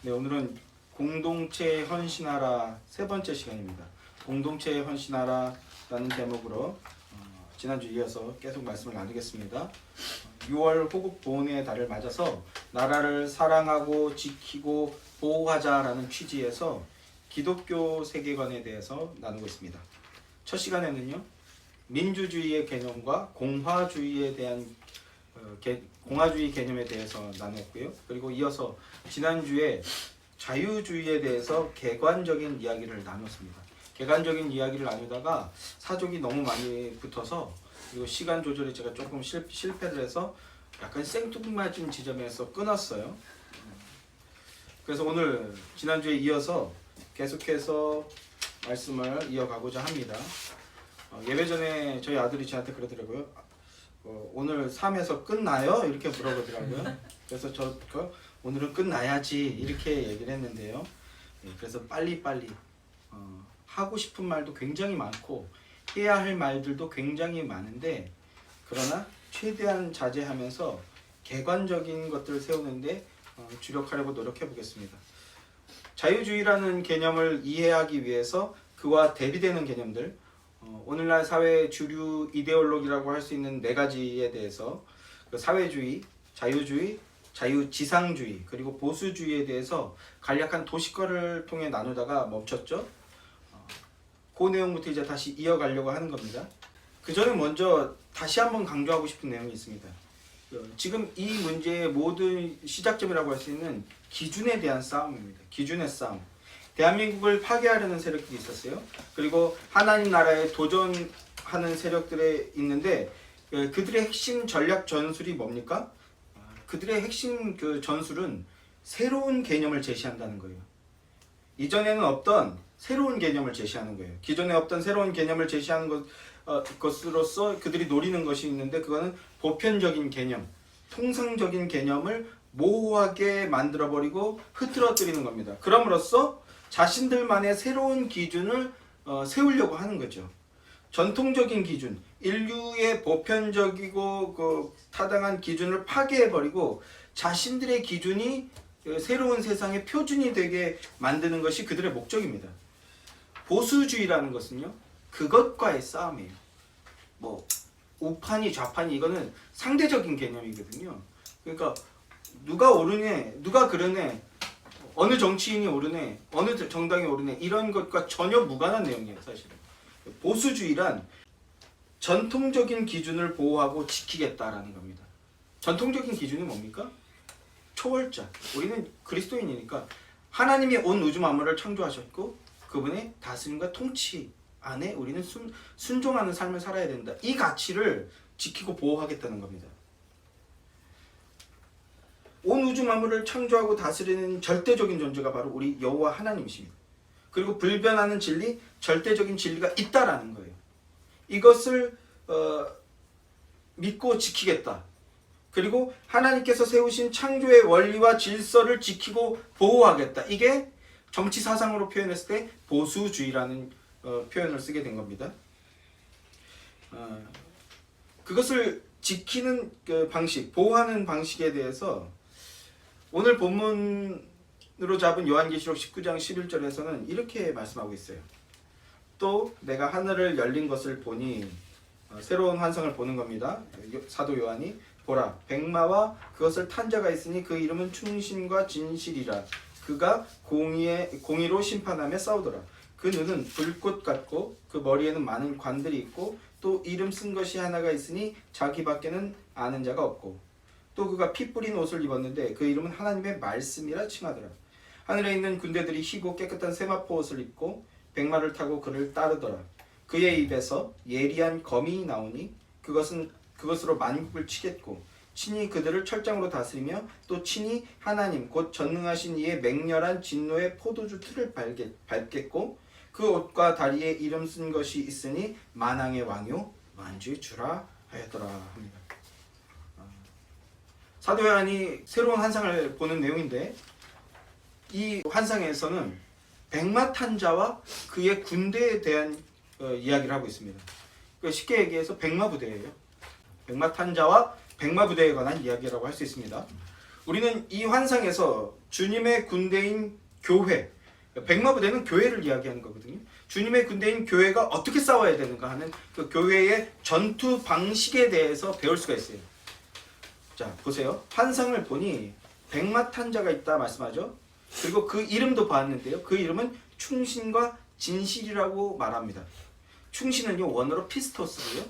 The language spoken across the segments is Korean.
네, 오늘은 공동체 헌신하라 세 번째 시간입니다. 공동체 헌신하라라는 제목으로 지난주 이어서 계속 말씀을 나누겠습니다. 6월 호국 보훈의 달을 맞아서 나라를 사랑하고 지키고 보호하자라는 취지에서 기독교 세계관에 대해서 나누고 있습니다. 첫 시간에는요, 민주주의의 개념과 공화주의에 대한 공화주의 개념에 대해서 나눴고요. 그리고 이어서 지난주에 자유주의에 대해서 객관적인 이야기를 나눴습니다. 객관적인 이야기를 나누다가 사족이 너무 많이 붙어서 그리고 시간 조절에 제가 조금 실패를 해서 약간 생뚱맞은 지점에서 끊었어요. 그래서 오늘 지난주에 이어서 계속해서 말씀을 이어가고자 합니다. 예배 전에 저희 아들이 저한테 그러더라고요. 오늘 3에서 끝나요? 이렇게 물어보더라고요. 그래서 저 오늘은 끝나야지 이렇게 얘기를 했는데요. 그래서 빨리빨리 하고 싶은 말도 굉장히 많고 해야 할 말들도 굉장히 많은데, 그러나 최대한 자제하면서 객관적인 것들을 세우는데 주력하려고 노력해 보겠습니다. 자유주의라는 개념을 이해하기 위해서 그와 대비되는 개념들, 오늘날 사회 주류 이데올로기라고 할 수 있는 네 가지에 대해서 사회주의, 자유주의, 자유지상주의, 그리고 보수주의에 대해서 간략한 도식화를 통해 나누다가 멈췄죠. 그 내용부터 이제 다시 이어가려고 하는 겁니다. 그 전에 먼저 다시 한번 강조하고 싶은 내용이 있습니다. 지금 이 문제의 모든 시작점이라고 할 수 있는 기준에 대한 싸움입니다. 기준의 싸움. 대한민국을 파괴하려는 세력들이 있었어요. 그리고 하나님 나라에 도전하는 세력들이 있는데 그들의 핵심 전략 전술이 뭡니까? 그들의 핵심 전술은 새로운 개념을 제시한다는 거예요. 이전에는 없던 새로운 개념을 제시하는 거예요. 기존에 없던 새로운 개념을 제시하는 것으로서 그들이 노리는 것이 있는데, 그거는 보편적인 개념, 통상적인 개념을 모호하게 만들어버리고 흐트러뜨리는 겁니다. 그럼으로써 자신들만의 새로운 기준을 세우려고 하는 거죠. 전통적인 기준, 인류의 보편적이고 타당한 기준을 파괴해버리고 자신들의 기준이 새로운 세상의 표준이 되게 만드는 것이 그들의 목적입니다. 보수주의라는 것은요, 그것과의 싸움이에요. 우판이 좌판이 이거는 상대적인 개념이거든요. 그러니까 누가 옳으네, 누가 그러네, 어느 정치인이 옳으네, 어느 정당이 옳으네, 이런 것과 전혀 무관한 내용이에요. 사실은 보수주의란 전통적인 기준을 보호하고 지키겠다라는 겁니다. 전통적인 기준이 뭡니까? 초월자. 우리는 그리스도인이니까 하나님이 온 우주 만물을 창조하셨고 그분의 다스림과 통치 안에 우리는 순종하는 삶을 살아야 된다. 이 가치를 지키고 보호하겠다는 겁니다. 온 우주 만물을 창조하고 다스리는 절대적인 존재가 바로 우리 여호와 하나님이십니다. 그리고 불변하는 진리, 절대적인 진리가 있다라는 거예요. 이것을 믿고 지키겠다. 그리고 하나님께서 세우신 창조의 원리와 질서를 지키고 보호하겠다. 이게 정치 사상으로 표현했을 때 보수주의라는 표현을 쓰게 된 겁니다. 그것을 지키는 방식, 보호하는 방식에 대해서 오늘 본문으로 잡은 요한계시록 19장 11절에서는 이렇게 말씀하고 있어요. 또 내가 하늘을 열린 것을 보니, 새로운 환상을 보는 겁니다. 사도 요한이 보라, 백마와 그것을 탄 자가 있으니 그 이름은 충신과 진실이라. 그가 공의로 심판하며 싸우더라. 그 눈은 불꽃 같고 그 머리에는 많은 관들이 있고 또 이름 쓴 것이 하나가 있으니 자기밖에는 아는 자가 없고, 또 그가 피 뿌린 옷을 입었는데 그 이름은 하나님의 말씀이라 칭하더라. 하늘에 있는 군대들이 희고 깨끗한 세마포 옷을 입고 백마를 타고 그를 따르더라. 그의 입에서 예리한 검이 나오니 그것으로 만국을 치겠고 친히 그들을 철장으로 다스리며 또 친히 하나님 곧 전능하신 이의 맹렬한 진노의 포도주 틀을 밟겠고 그 옷과 다리에 이름 쓴 것이 있으니 만왕의 왕요 만주의 주라 하였더라 합니다. 사도 요한이 새로운 환상을 보는 내용인데, 이 환상에서는 백마 탄 자와 그의 군대에 대한 이야기를 하고 있습니다. 쉽게 얘기해서 백마 부대예요. 백마 탄 자와 백마 부대에 관한 이야기라고 할 수 있습니다. 우리는 이 환상에서 주님의 군대인 교회, 백마부대는 교회를 이야기하는 거거든요. 주님의 군대인 교회가 어떻게 싸워야 되는가 하는 그 교회의 전투 방식에 대해서 배울 수가 있어요. 자, 보세요. 환상을 보니 백마탄자가 있다 말씀하죠. 그리고 그 이름도 봤는데요. 그 이름은 충신과 진실이라고 말합니다. 충신은요, 원어로 피스토스고요.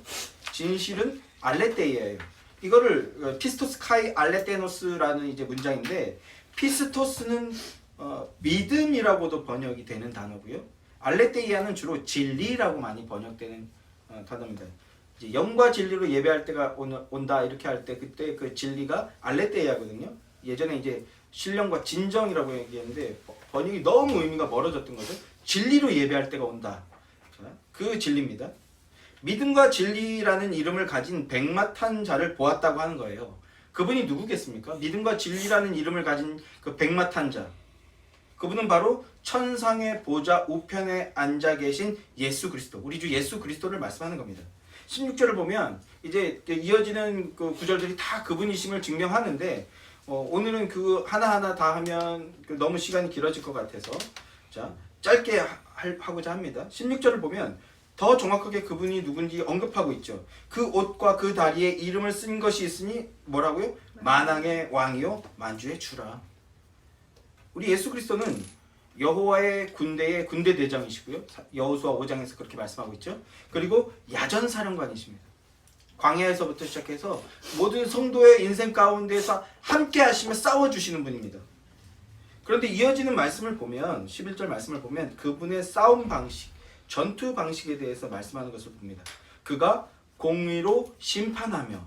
진실은 알레테이아예요. 이거를 피스토스 카이 알레테노스라는 이제 문장인데, 피스토스는 믿음이라고도 번역이 되는 단어고요. 알레테이아는 주로 진리라고 많이 번역되는 단어입니다. 이제 영과 진리로 예배할 때가 온다 이렇게 할 때 그때 그 진리가 알레테이아거든요. 예전에 이제 신령과 진정이라고 얘기했는데 번역이 너무 의미가 멀어졌던 거죠. 진리로 예배할 때가 온다. 그 진리입니다. 믿음과 진리라는 이름을 가진 백마탄 자를 보았다고 하는 거예요. 그분이 누구겠습니까? 믿음과 진리라는 이름을 가진 그 백마탄 자. 그분은 바로 천상의 보좌 우편에 앉아 계신 예수 그리스도, 우리 주 예수 그리스도를 말씀하는 겁니다. 16절을 보면 이제 이어지는 그 구절들이 다 그분이심을 증명하는데 오늘은 그 하나하나 다 하면 너무 시간이 길어질 것 같아서 자, 짧게 하고자 합니다. 16절을 보면 더 정확하게 그분이 누군지 언급하고 있죠. 그 옷과 그 다리에 이름을 쓴 것이 있으니 뭐라고요? 만왕의 왕이요 만주의 주라. 우리 예수 그리스도는 여호와의 군대의 군대 대장이시고요. 여호수아 5장에서 그렇게 말씀하고 있죠. 그리고 야전 사령관이십니다. 광야에서부터 시작해서 모든 성도의 인생 가운데서 함께 하시며 싸워주시는 분입니다. 그런데 이어지는 말씀을 보면 11절 말씀을 보면 그분의 싸움 방식, 전투 방식에 대해서 말씀하는 것을 봅니다. 그가 공의로 심판하며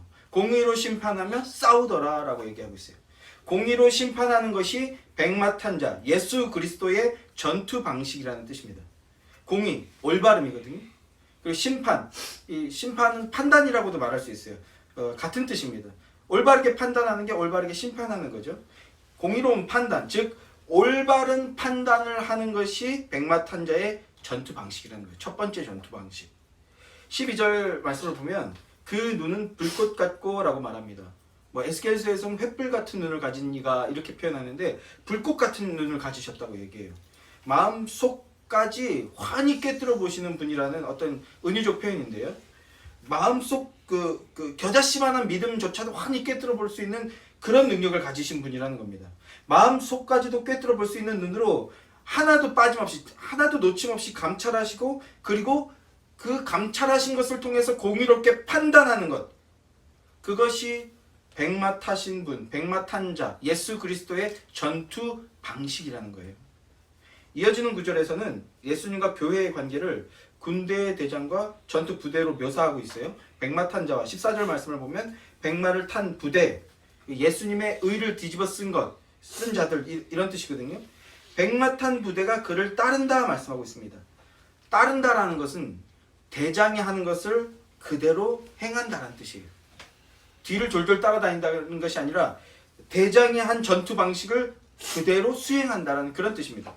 싸우더라 라고 얘기하고 있어요. 공의로 심판하는 것이 백마탄자 예수 그리스도의 전투 방식이라는 뜻입니다. 공의, 올바름이거든요. 그리고 심판, 이 심판은 판단이라고도 말할 수 있어요. 같은 뜻입니다. 올바르게 판단하는 게 올바르게 심판하는 거죠. 공의로운 판단, 즉 올바른 판단을 하는 것이 백마탄자의 전투 방식이라는 거예요. 첫 번째 전투 방식. 12절 말씀을 보면 그 눈은 불꽃 같고 라고 말합니다. 에스겔서에서는 횃불 같은 눈을 가진 이가 이렇게 표현하는데 불꽃 같은 눈을 가지셨다고 얘기해요. 마음속까지 환히 꿰뚫어 보시는 분이라는 어떤 은유적 표현인데요. 마음속 그 겨자씨만한 믿음조차도 환히 꿰뚫어 볼 수 있는 그런 능력을 가지신 분이라는 겁니다. 마음속까지도 꿰뚫어 볼 수 있는 눈으로 하나도 빠짐없이, 하나도 놓침없이 감찰하시고 그리고 그 감찰하신 것을 통해서 공의롭게 판단하는 것, 그것이 백마타신 분, 백마탄자 예수 그리스도의 전투 방식이라는 거예요. 이어지는 구절에서는 예수님과 교회의 관계를 군대 대장과 전투 부대로 묘사하고 있어요. 백마탄자와 14절 말씀을 보면 백마를 탄 부대, 예수님의 의를 뒤집어 쓴 자들 이런 뜻이거든요. 백마탄 부대가 그를 따른다 말씀하고 있습니다. 따른다라는 것은 대장이 하는 것을 그대로 행한다는 뜻이에요. 뒤를 졸졸 따라다닌다는 것이 아니라 대장이 한 전투 방식을 그대로 수행한다는 그런 뜻입니다.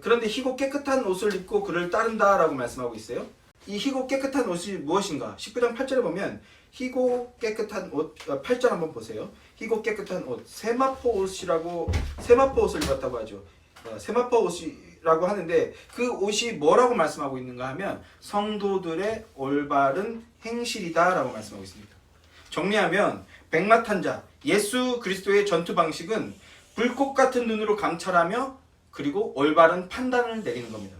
그런데 희고 깨끗한 옷을 입고 그를 따른다라고 말씀하고 있어요. 이 희고 깨끗한 옷이 무엇인가? 19장 8절에 보면 희고 깨끗한 옷, 8절 한번 보세요. 희고 깨끗한 옷, 세마포 옷을 입었다고 하죠. 세마포 옷이라고 하는데 그 옷이 뭐라고 말씀하고 있는가 하면 성도들의 올바른 행실이다 라고 말씀하고 있습니다. 정리하면 백마탄자 예수 그리스도의 전투 방식은 불꽃 같은 눈으로 감찰하며 그리고 올바른 판단을 내리는 겁니다.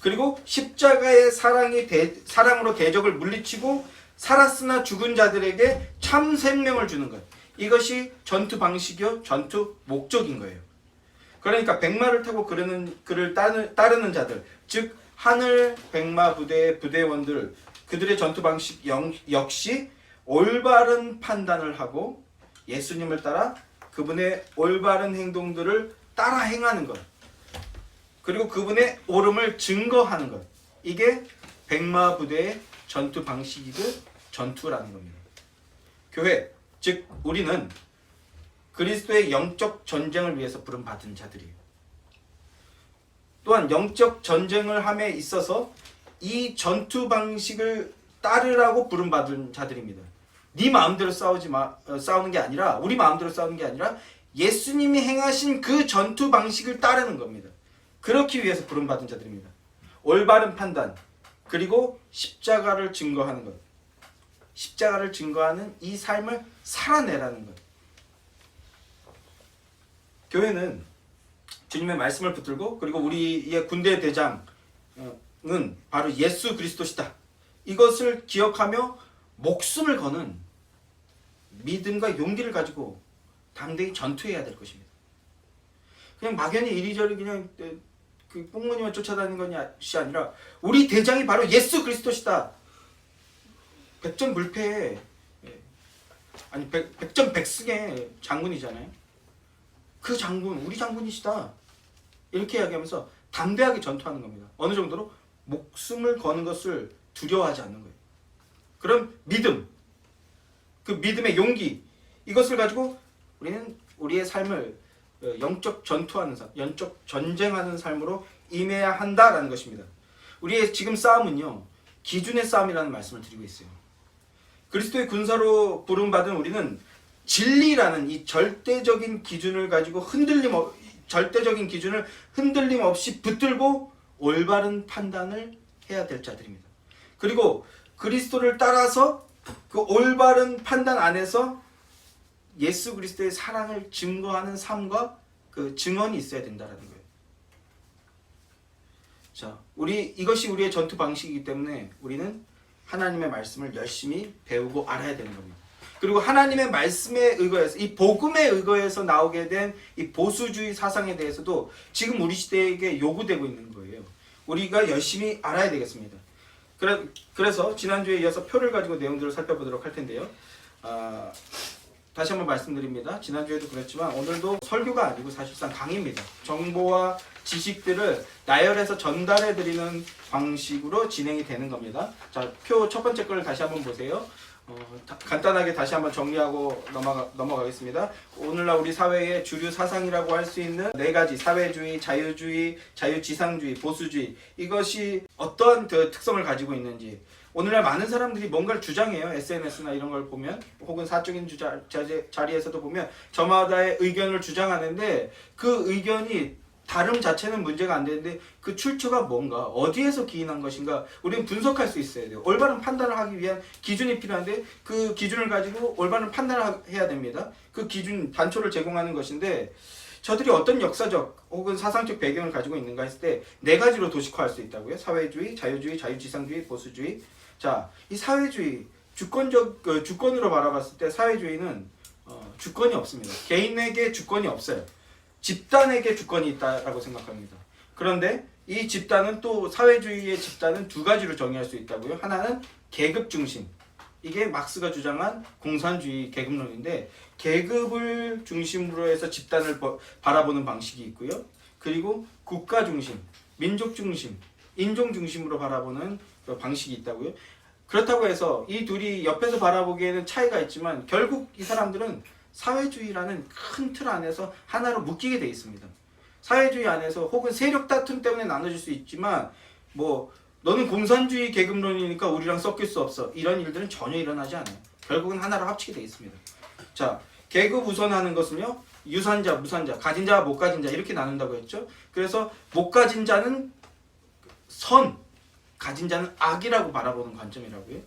그리고 십자가의 사랑으로 대적을 물리치고 살았으나 죽은 자들에게 참 생명을 주는 것, 이것이 전투 방식이요 전투 목적인 거예요. 그러니까 백마를 타고 그를 따르는 자들, 즉 하늘 백마 부대의 부대원들, 그들의 전투 방식 역시 올바른 판단을 하고 예수님을 따라 그분의 올바른 행동들을 따라 행하는 것, 그리고 그분의 옳음을 증거하는 것, 이게 백마 부대의 전투 방식이고 전투라는 겁니다. 교회, 즉 우리는 그리스도의 영적 전쟁을 위해서 부름받은 자들이에요. 또한 영적 전쟁을 함에 있어서 이 전투 방식을 따르라고 부름받은 자들입니다. 네 마음대로 싸우는 게 아니라, 우리 마음대로 싸우는 게 아니라 예수님이 행하신 그 전투 방식을 따르는 겁니다. 그렇기 위해서 부름받은 자들입니다. 올바른 판단, 그리고 십자가를 증거하는 것. 십자가를 증거하는 이 삶을 살아내라는 것. 교회는 주님의 말씀을 붙들고, 그리고 우리의 군대 대장은 바로 예수 그리스도시다, 이것을 기억하며 목숨을 거는 믿음과 용기를 가지고 담대히 전투해야 될 것입니다. 그냥 막연히 이리저리 그냥 그 뽕무니만 쫓아다니는 것이 아니라 우리 대장이 바로 예수 그리스도시다. 백전불패의 아니 백전백승의 장군이잖아요. 그 장군, 우리 장군이시다, 이렇게 이야기하면서 담대하게 전투하는 겁니다. 어느 정도로 목숨을 거는 것을 두려워하지 않는 거예요. 그럼 믿음, 그 믿음의 용기, 이것을 가지고 우리는 우리의 삶을 영적 전투하는 삶, 영적 전쟁하는 삶으로 임해야 한다라는 것입니다. 우리의 지금 싸움은요, 기준의 싸움이라는 말씀을 드리고 있어요. 그리스도의 군사로 부름받은 우리는 진리라는 이 절대적인 기준을 가지고 절대적인 기준을 흔들림 없이 붙들고 올바른 판단을 해야 될 자들입니다. 그리고 그리스도를 따라서 그 올바른 판단 안에서 예수 그리스도의 사랑을 증거하는 삶과 그 증언이 있어야 된다는 거예요. 자, 이것이 우리의 전투 방식이기 때문에 우리는 하나님의 말씀을 열심히 배우고 알아야 되는 겁니다. 그리고 하나님의 말씀에 의거해서, 이 복음에 의거해서 나오게 된 이 보수주의 사상에 대해서도 지금 우리 시대에게 요구되고 있는 거예요. 우리가 열심히 알아야 되겠습니다. 그래서 지난주에 이어서 표를 가지고 내용들을 살펴보도록 할 텐데요. 다시 한번 말씀드립니다. 지난주에도 그랬지만 오늘도 설교가 아니고 사실상 강의입니다. 정보와 지식들을 나열해서 전달해드리는 방식으로 진행이 되는 겁니다. 자, 표 첫 번째 걸 다시 한번 보세요. 간단하게 다시 한번 정리하고 넘어가겠습니다. 오늘날 우리 사회의 주류 사상이라고 할 수 있는 네 가지, 사회주의, 자유주의, 자유지상주의, 보수주의, 이것이 어떠한 특성을 가지고 있는지, 오늘날 많은 사람들이 뭔가를 주장해요. SNS나 이런 걸 보면, 혹은 사적인 자리에서도 보면 저마다의 의견을 주장하는데, 그 의견이 다름 자체는 문제가 안 되는데 그 출처가 뭔가, 어디에서 기인한 것인가, 우리는 분석할 수 있어야 돼요. 올바른 판단을 하기 위한 기준이 필요한데 그 기준을 가지고 올바른 판단을 해야 됩니다. 그 기준, 단초를 제공하는 것인데, 저들이 어떤 역사적 혹은 사상적 배경을 가지고 있는가 했을 때 네 가지로 도식화할 수 있다고요. 사회주의, 자유주의, 자유지상주의, 보수주의. 자, 이 사회주의, 주권으로 바라봤을 때 사회주의는 주권이 없습니다. 개인에게 주권이 없어요. 집단에게 주권이 있다라고 생각합니다. 그런데 이 집단은, 또 사회주의의 집단은 두 가지로 정의할 수 있다고요. 하나는 계급 중심, 이게 막스가 주장한 공산주의 계급론인데, 계급을 중심으로 해서 집단을 바라보는 방식이 있고요. 그리고 국가 중심, 민족 중심, 인종 중심으로 바라보는 방식이 있다고요. 그렇다고 해서 이 둘이 옆에서 바라보기에는 차이가 있지만 결국 이 사람들은 사회주의라는 큰 틀 안에서 하나로 묶이게 돼 있습니다. 사회주의 안에서 혹은 세력 다툼 때문에 나눠질 수 있지만, 뭐 너는 공산주의 계급론이니까 우리랑 섞일 수 없어, 이런 일들은 전혀 일어나지 않아요. 결국은 하나로 합치게 돼 있습니다. 자, 계급 우선하는 것은요, 유산자, 무산자, 가진 자와 못 가진 자, 이렇게 나눈다고 했죠. 그래서 못 가진 자는 선, 가진 자는 악이라고 바라보는 관점이라고요.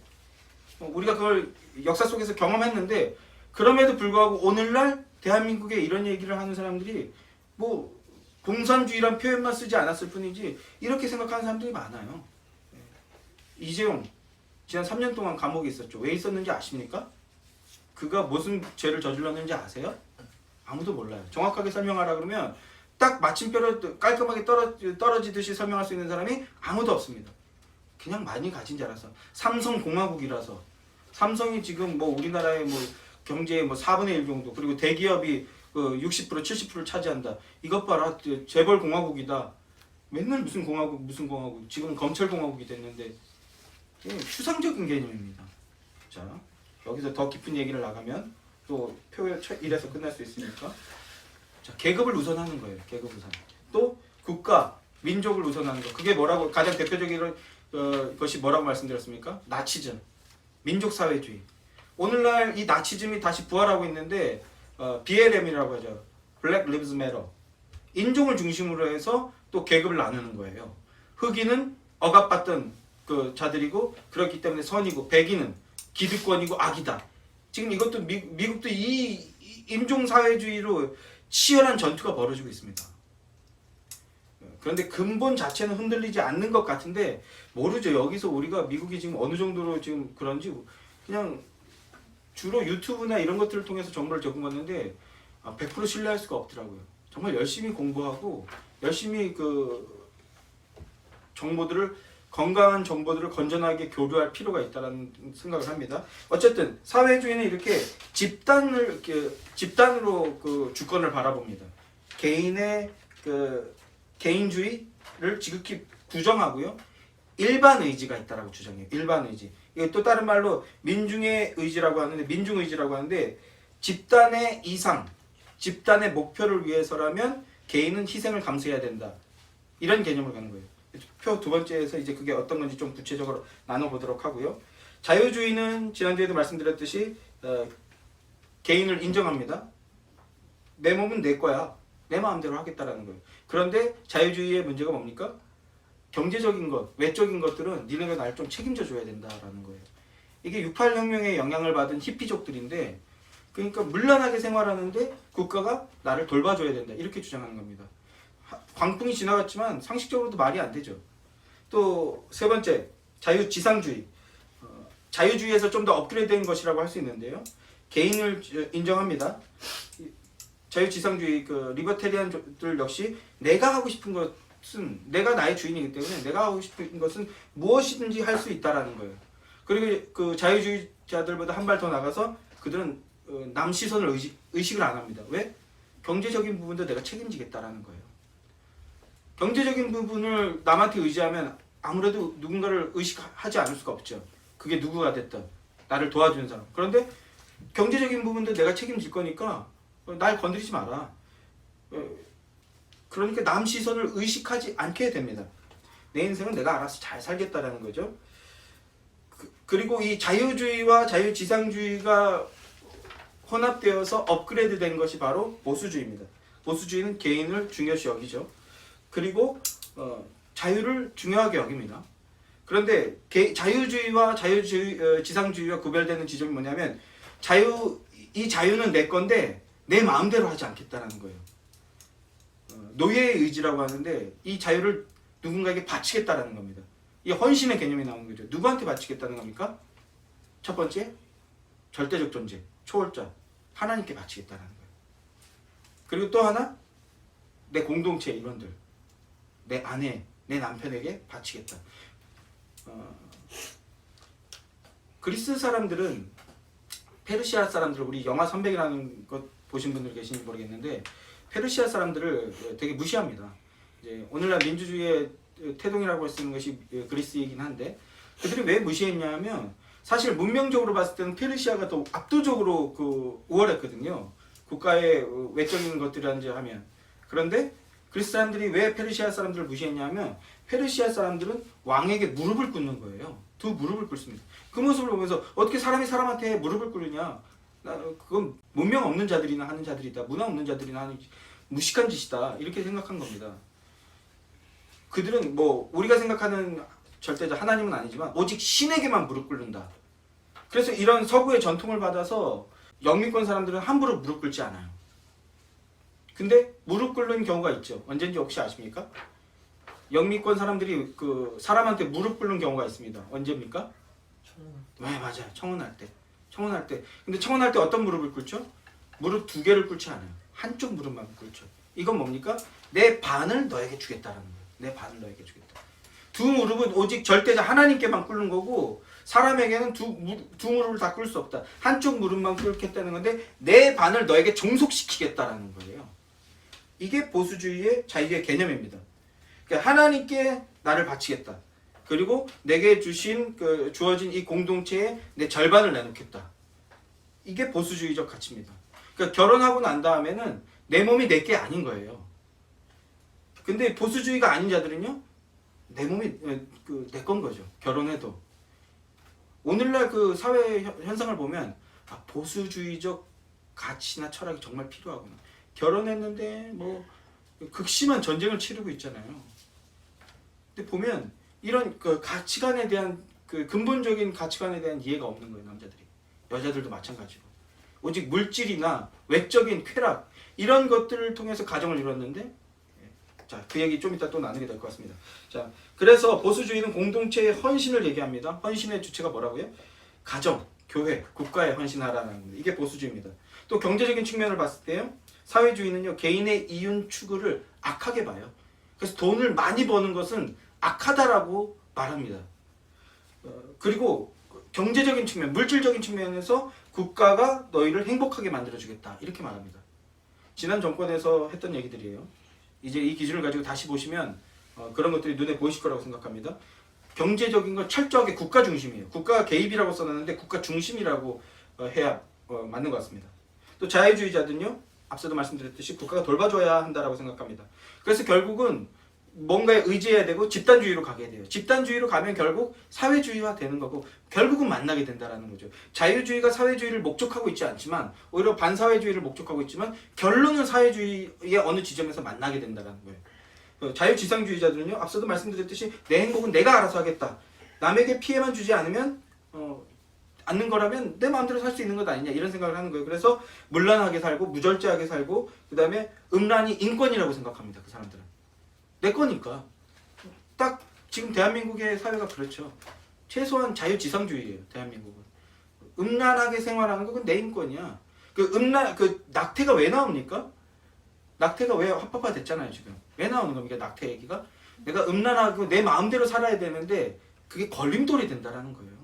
우리가 그걸 역사 속에서 경험했는데, 그럼에도 불구하고 오늘날 대한민국에 이런 얘기를 하는 사람들이 뭐 공산주의란 표현만 쓰지 않았을 뿐이지 이렇게 생각하는 사람들이 많아요. 이재용 지난 3년 동안 감옥에 있었죠. 왜 있었는지 아십니까? 그가 무슨 죄를 저질렀는지 아세요? 아무도 몰라요. 정확하게 설명하라 그러면 딱 마침표로 깔끔하게 떨어지듯이 설명할 수 있는 사람이 아무도 없습니다. 그냥 많이 가진 자라서, 삼성공화국이라서, 삼성이 지금 뭐 우리나라의 뭐 경제의 뭐 4분의 1 정도, 그리고 대기업이 60% 70%를 차지한다. 이것 봐라, 재벌 공화국이다. 맨날 무슨 공화국, 지금 검찰 공화국이 됐는데, 추상적인 개념입니다. 자, 여기서 더 깊은 얘기를 나가면 또 표 1에서 끝날 수 있으니까. 자, 계급을 우선하는 거예요. 계급 우선. 또 국가, 민족을 우선하는 거. 그게 뭐라고, 가장 대표적인 것이 뭐라고 말씀드렸습니까? 나치즘, 민족사회주의. 오늘날 이 나치즘이 다시 부활하고 있는데 BLM이라고 하죠. Black Lives Matter. 인종을 중심으로 해서 또 계급을 나누는 거예요. 흑인은 억압받던 그 자들이고 그렇기 때문에 선이고 백인은 기득권이고 악이다. 지금 이것도 미국도 이 인종사회주의로 치열한 전투가 벌어지고 있습니다. 그런데 근본 자체는 흔들리지 않는 것 같은데 모르죠. 여기서 우리가 미국이 지금 어느 정도로 지금 그런지 그냥 주로 유튜브나 이런 것들을 통해서 정보를 접근했는데 100% 신뢰할 수가 없더라고요. 정말 열심히 공부하고 열심히 그 정보들을 건강한 정보들을 건전하게 교류할 필요가 있다는 생각을 합니다. 어쨌든 사회주의는 이렇게 집단으로 그 주권을 바라봅니다. 개인의 그 개인주의를 지극히 부정하고요. 일반 의지가 있다라고 주장해요. 일반 의지. 이게 또 다른 말로 민중의 의지라고 하는데 민중의지라고 하는데 집단의 이상, 집단의 목표를 위해서라면 개인은 희생을 감수해야 된다. 이런 개념을 가는 거예요. 표 두 번째에서 이제 그게 어떤 건지 좀 구체적으로 나눠보도록 하고요. 자유주의는 지난주에도 말씀드렸듯이 개인을 인정합니다. 내 몸은 내 거야. 내 마음대로 하겠다라는 거예요. 그런데 자유주의의 문제가 뭡니까? 경제적인 것, 외적인 것들은 니네가 날 좀 책임져 줘야 된다라는 거예요. 이게 68혁명의 영향을 받은 히피족들인데 그러니까 물란하게 생활하는데 국가가 나를 돌봐줘야 된다. 이렇게 주장하는 겁니다. 광풍이 지나갔지만 상식적으로도 말이 안 되죠. 또 세 번째, 자유지상주의. 자유주의에서 좀 더 업그레이드된 것이라고 할 수 있는데요. 개인을 인정합니다. 자유지상주의, 그 리버테리안들 역시 내가 하고 싶은 것은 내가 나의 주인이기 때문에 내가 하고 싶은 것은 무엇이든지 할 수 있다라는 거예요. 그리고 그 자유주의자들보다 한 발 더 나가서 그들은 남 시선을 의식을 안 합니다. 왜? 경제적인 부분도 내가 책임지겠다라는 거예요. 경제적인 부분을 남한테 의지하면 아무래도 누군가를 의식하지 않을 수가 없죠. 그게 누구가 됐든 나를 도와주는 사람. 그런데 경제적인 부분도 내가 책임질 거니까 날 건드리지 마라. 그러니까 남 시선을 의식하지 않게 됩니다. 내 인생은 내가 알아서 잘 살겠다라는 거죠. 그리고 이 자유주의와 자유지상주의가 혼합되어서 업그레이드 된 것이 바로 보수주의입니다. 보수주의는 개인을 중요시 여기죠. 그리고 자유를 중요하게 여깁니다. 그런데 자유주의와 지상주의와 구별되는 지점이 뭐냐면 이 자유는 내 건데 내 마음대로 하지 않겠다는 거예요. 노예의 의지라고 하는데 이 자유를 누군가에게 바치겠다라는 겁니다. 이 헌신의 개념이 나오는 거죠. 누구한테 바치겠다는 겁니까? 첫 번째, 절대적 존재, 초월자, 하나님께 바치겠다는 거예요. 그리고 또 하나, 내 공동체 일원들, 내 아내, 내 남편에게 바치겠다. 그리스 사람들은 페르시아 사람들, 우리 영화 300이라는 것 보신 분들 계신지 모르겠는데 페르시아 사람들을 되게 무시합니다. 이제 오늘날 민주주의의 태동이라고 할 수 있는 것이 그리스이긴 한데 그들이 왜 무시했냐면 사실 문명적으로 봤을 때는 페르시아가 더 압도적으로 우월했거든요. 국가의 외적인 것들이라든지 하면. 그런데 그리스 사람들이 왜 페르시아 사람들을 무시했냐면 페르시아 사람들은 왕에게 무릎을 꿇는 거예요. 두 무릎을 꿇습니다. 그 모습을 보면서 어떻게 사람이 사람한테 무릎을 꿇느냐. 그건 문명 없는 자들이나 하는 자들이다. 문화 없는 자들이나 하는 무식한 짓이다. 이렇게 생각한 겁니다. 그들은 뭐 우리가 생각하는 절대자 하나님은 아니지만 오직 신에게만 무릎 꿇는다. 그래서 이런 서구의 전통을 받아서 영미권 사람들은 함부로 무릎 꿇지 않아요. 근데 무릎 꿇는 경우가 있죠. 언젠지 혹시 아십니까? 영미권 사람들이 그 사람한테 무릎 꿇는 경우가 있습니다. 언제입니까? 네, 맞아요. 청혼할 때. 근데 청혼할 때 어떤 무릎을 꿇죠? 무릎 두 개를 꿇지 않아요. 한쪽 무릎만 꿇죠. 이건 뭡니까? 내 반을 너에게 주겠다라는 거예요. 내 반을 너에게 주겠다. 두 무릎은 오직 절대자 하나님께만 꿇는 거고 사람에게는 두 무릎을 다 꿇을 수 없다. 한쪽 무릎만 꿇겠다는 건데 내 반을 너에게 종속시키겠다라는 거예요. 이게 보수주의의 자유의 개념입니다. 그러니까 하나님께 나를 바치겠다. 그리고 내게 주어진 이 공동체에 내 절반을 내놓겠다. 이게 보수주의적 가치입니다. 그러니까 결혼하고 난 다음에는 내 몸이 내게 아닌 거예요. 근데 보수주의가 아닌 자들은요, 내 몸이 내 건 거죠. 결혼해도. 오늘날 그 사회 현상을 보면 보수주의적 가치나 철학이 정말 필요하구나. 결혼했는데 뭐 극심한 전쟁을 치르고 있잖아요. 근데 보면 이런 그 가치관에 대한 그 근본적인 가치관에 대한 이해가 없는 거예요, 남자들이. 여자들도 마찬가지고. 오직 물질이나 외적인 쾌락 이런 것들을 통해서 가정을 이뤘는데, 자, 그 얘기 좀 이따 또 나누게 될 것 같습니다. 자, 그래서 보수주의는 공동체의 헌신을 얘기합니다. 헌신의 주체가 뭐라고요? 가정, 교회, 국가에 헌신하라는 겁니다. 이게 보수주의입니다. 또 경제적인 측면을 봤을 때요, 사회주의는요, 개인의 이윤 추구를 악하게 봐요. 그래서 돈을 많이 버는 것은 악하다라고 말합니다. 그리고 경제적인 측면, 물질적인 측면에서 국가가 너희를 행복하게 만들어주겠다 이렇게 말합니다. 지난 정권에서 했던 얘기들이에요. 이제 이 기준을 가지고 다시 보시면 그런 것들이 눈에 보이실 거라고 생각합니다. 경제적인 건 철저하게 국가 중심이에요. 국가 개입이라고 써놨는데 국가 중심이라고 해야 맞는 것 같습니다. 또 자유주의자들은요, 앞서도 말씀드렸듯이 국가가 돌봐줘야 한다라고 생각합니다. 그래서 결국은 뭔가에 의지해야 되고 집단주의로 가게 돼요. 집단주의로 가면 결국 사회주의화 되는 거고 결국은 만나게 된다라는 거죠. 자유주의가 사회주의를 목적하고 있지 않지만 오히려 반사회주의를 목적하고 있지만 결론은 사회주의의 어느 지점에서 만나게 된다라는 거예요. 자유지상주의자들은요, 앞서도 말씀드렸듯이 내 행복은 내가 알아서 하겠다. 남에게 피해만 주지 않으면 않는 거라면 내 마음대로 살 수 있는 것 아니냐 이런 생각을 하는 거예요. 그래서 문란하게 살고 무절제하게 살고 그 다음에 음란이 인권이라고 생각합니다. 그 사람들은. 내 거니까. 딱 지금 대한민국의 사회가 그렇죠. 최소한 자유지상주의예요. 대한민국은. 음란하게 생활하는 건 내 인권이야. 그 낙태가 왜 나옵니까? 낙태가 왜 합법화 됐잖아요. 지금. 왜 나오는 겁니까? 낙태 얘기가? 내가 음란하고 내 마음대로 살아야 되는데 그게 걸림돌이 된다라는 거예요.